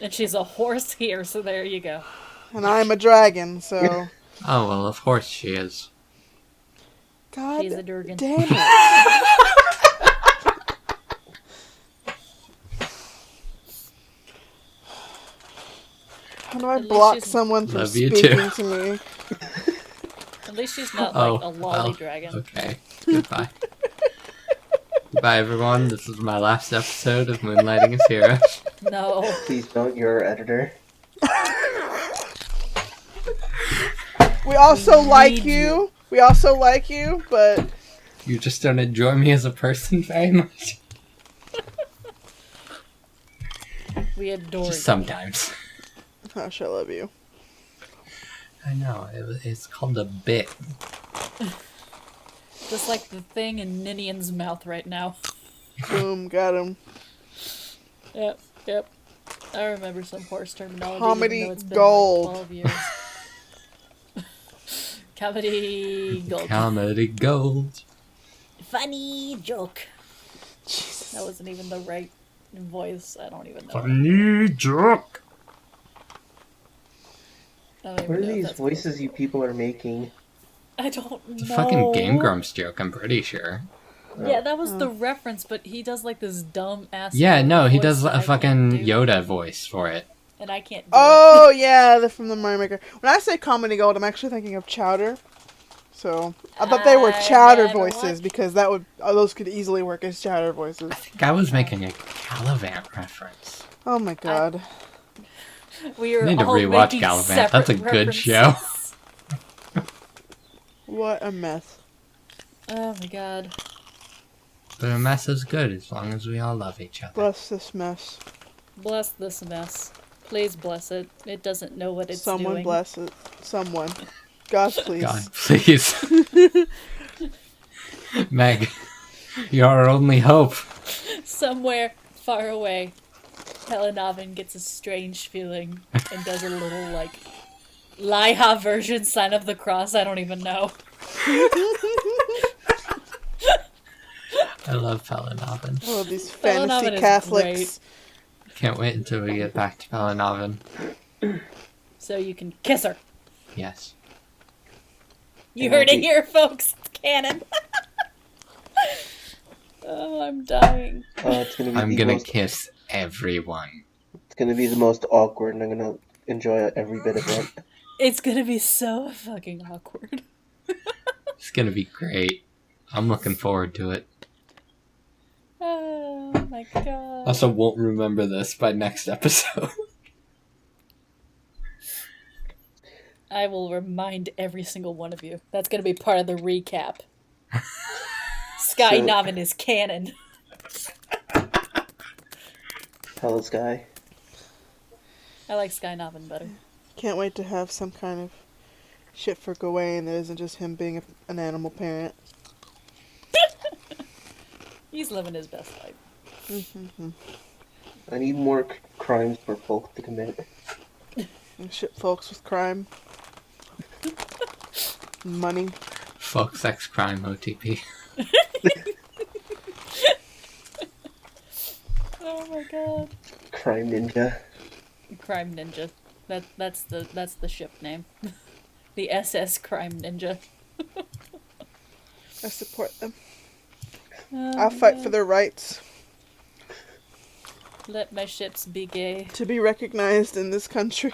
S1: And she's a horse here, so there you go.
S3: And I'm a dragon, so...
S2: Oh, well, of course she is.
S3: God
S1: She's a Durgan.
S3: damn it. How do I
S1: At least
S3: block
S1: she's-
S3: someone from
S2: Love you
S3: speaking
S2: too.
S3: to me?
S1: At least she's not
S2: Oh,
S1: like a lolly
S2: well,
S1: dragon.
S2: okay. Goodbye. Goodbye, everyone. This is my last episode of Moonlighting as Hero.
S1: No.
S4: Please don't. You're our editor.
S3: We also like
S1: need
S3: you. We also like you, but
S2: You just don't enjoy me as a person very much.
S1: We adore
S2: Just
S1: you.
S2: sometimes.
S3: gosh, I love you.
S2: I know, it's called a bit.
S1: Just like the thing in Ninian's mouth right now.
S3: Boom, got him.
S1: Yep. I remember some horse terminology.
S3: Comedy
S1: even though it's been
S3: gold.
S1: Like 12 years. Comedy gold.
S2: Comedy gold.
S1: Funny joke.
S3: Jesus.
S1: That wasn't even the right voice. I don't even know.
S2: Funny joke.
S1: I don't
S4: What
S1: even
S4: are
S1: know if
S4: these
S1: that's close.
S4: voices you people are making?
S1: I don't
S2: It's a
S1: know.
S2: fucking Game Grumps joke, I'm pretty sure.
S1: Yeah, that was
S3: Oh.
S1: the reference, but he does like this dumb ass.
S2: Yeah,
S1: Yoda
S2: no, he
S1: voice
S2: does
S1: that
S2: a
S1: I can't
S2: fucking
S1: do,
S2: Yoda voice for it.
S1: and I can't do
S3: Oh, yeah, they're from the Mario Maker. When I say Comedy Gold, I'm actually thinking of Chowder. So, I thought they were
S1: I
S3: Chowder
S1: never
S3: voices,
S1: watched-
S3: because those could easily work as Chowder voices.
S2: I think I was making a Gallivant reference.
S3: Oh my god.
S1: We are
S2: Need to
S1: all
S2: rewatch
S1: making
S2: Gallivant.
S1: separate
S2: That's a good
S1: references.
S2: show.
S3: What a mess.
S1: Oh my god.
S2: But a mess is good as long as we all love each other.
S3: Bless this mess.
S1: Bless this mess. Please bless it. It doesn't know what it's
S3: Someone
S1: doing.
S3: bless it. Someone. God, please.
S2: God, please. Meg, you're our only hope.
S1: Somewhere far away, Helenavin gets a strange feeling and does a little, like, Laiha version sign of the cross. I don't even know.
S2: I love Pelinavin.
S3: Oh, these
S1: Felinavin
S3: fantasy
S1: is
S3: Catholics.
S2: Can't wait until we get back to Pelinavin.
S1: So you can kiss her.
S2: Yes.
S1: You
S4: And
S1: heard
S4: I'll
S1: it
S4: be-
S1: here, folks. It's canon. Oh, I'm dying.
S4: It's gonna be
S2: I'm
S4: the
S2: gonna
S4: most.
S2: kiss everyone.
S4: It's gonna be the most awkward, and I'm gonna enjoy every bit of it.
S1: It's gonna be so fucking awkward.
S2: It's gonna be great. I'm looking forward to it.
S1: Oh my god.
S2: Also, won't remember this by next episode.
S1: I will remind every single one of you. That's gonna be part of the recap. Sky
S4: So-
S1: Navin is canon.
S4: Hello, Sky.
S1: I like Sky Navin better.
S3: Can't wait to have some kind of shit for Gawain that isn't just him being an animal parent.
S1: He's living his best life.
S4: I need more crimes for folk to commit.
S3: And shit folks with crime. Money.
S2: Fuck sex crime OTP.
S1: Oh my god.
S4: Crime ninja.
S1: Crime Ninja. That's the ship name. The SS Crime Ninja.
S3: I support them.
S1: Oh,
S3: I'll fight
S1: man.
S3: for their rights
S1: Let my ships be gay.
S3: to be recognized in this country.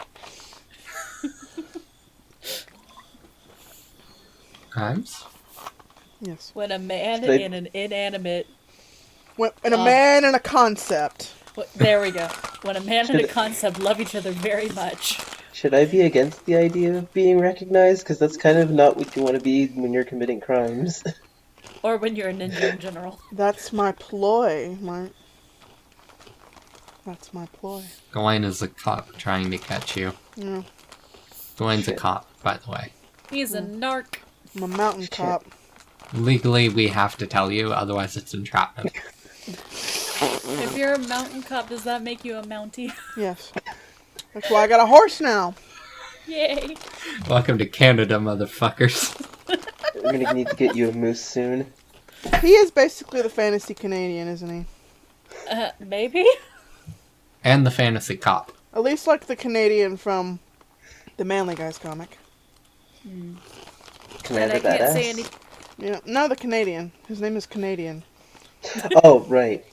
S2: Crimes?
S3: Yes.
S1: When a man
S4: They-
S1: and an inanimate.
S3: And a man and a concept.
S1: There we go. When a man and a
S4: Should-
S1: concept love each other very much.
S4: Should I be against the idea of being recognized? Because that's kind of not what you want to be when you're committing crimes.
S1: Or when you're a ninja in general.
S3: That's my ploy. That's my ploy.
S2: Gawain is a cop trying to catch you.
S3: Yeah.
S2: Gawain's a
S4: Shit.
S2: cop, by the way.
S1: He's a narc.
S3: I'm a mountain
S4: Shit.
S3: cop.
S2: Legally, we have to tell you, otherwise it's entrapment.
S1: If you're a mountain cop, does that make you a mountie?
S3: Yes. That's why I got a horse now.
S1: Yay.
S2: Welcome to Canada, motherfuckers.
S4: We're gonna need to get you a moose soon.
S3: He is basically the fantasy Canadian, isn't he?
S1: Maybe?
S2: And the fantasy cop.
S3: At least like the Canadian from the Manly Guys comic.
S1: And
S4: Commander
S1: I can't
S4: Badass.
S1: say any.
S3: Yeah, no, the Canadian. His name is Canadian.
S4: Oh, right.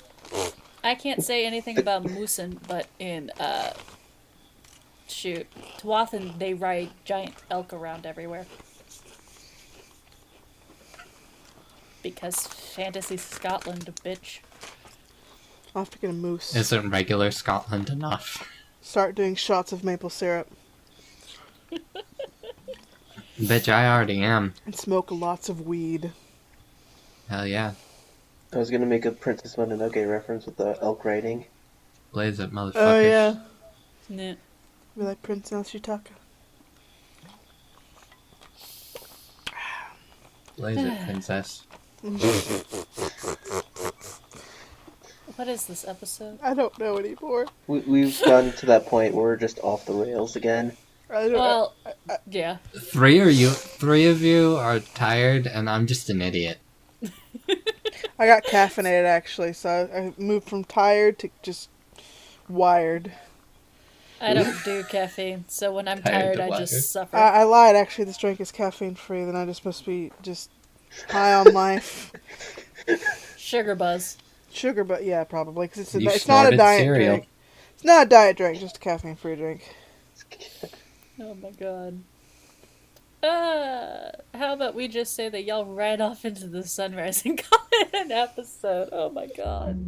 S1: I can't say anything about Moosin, but in shoot, Tuathan, they ride giant elk around everywhere. Because fantasy Scotland, bitch.
S3: I'll have to get a moose.
S2: Isn't regular Scotland enough?
S3: Start doing shots of maple syrup.
S2: Bitch, I already am.
S3: And smoke lots of weed.
S2: Hell yeah.
S4: I was gonna make a Princess Mononoke reference with the elk riding.
S2: Blaze it, motherfuckers.
S3: Oh yeah.
S1: Nah.
S3: Be like Princess Shitaka.
S2: Blaze it, princess.
S1: What is this episode?
S3: I don't know anymore.
S4: We've gotten to that point where we're just off the rails again.
S3: I don't
S1: Well, yeah.
S2: Three of you are tired, and I'm just an idiot.
S3: I got caffeinated actually, so I moved from tired to just wired.
S1: I don't do caffeine, so when I'm tired, I just suffer.
S3: I lied. Actually, this drink is caffeine free. Then I just must be just high on life.
S1: Sugar buzz.
S3: Sugar, but yeah, probably because
S2: You
S3: it's not a
S2: snorted
S3: diet
S2: cereal.
S3: drink. It's not a diet drink, just a caffeine free drink.
S1: Oh my god. How about we just say that y'all ride off into the sunrise and call it an episode? Oh my god.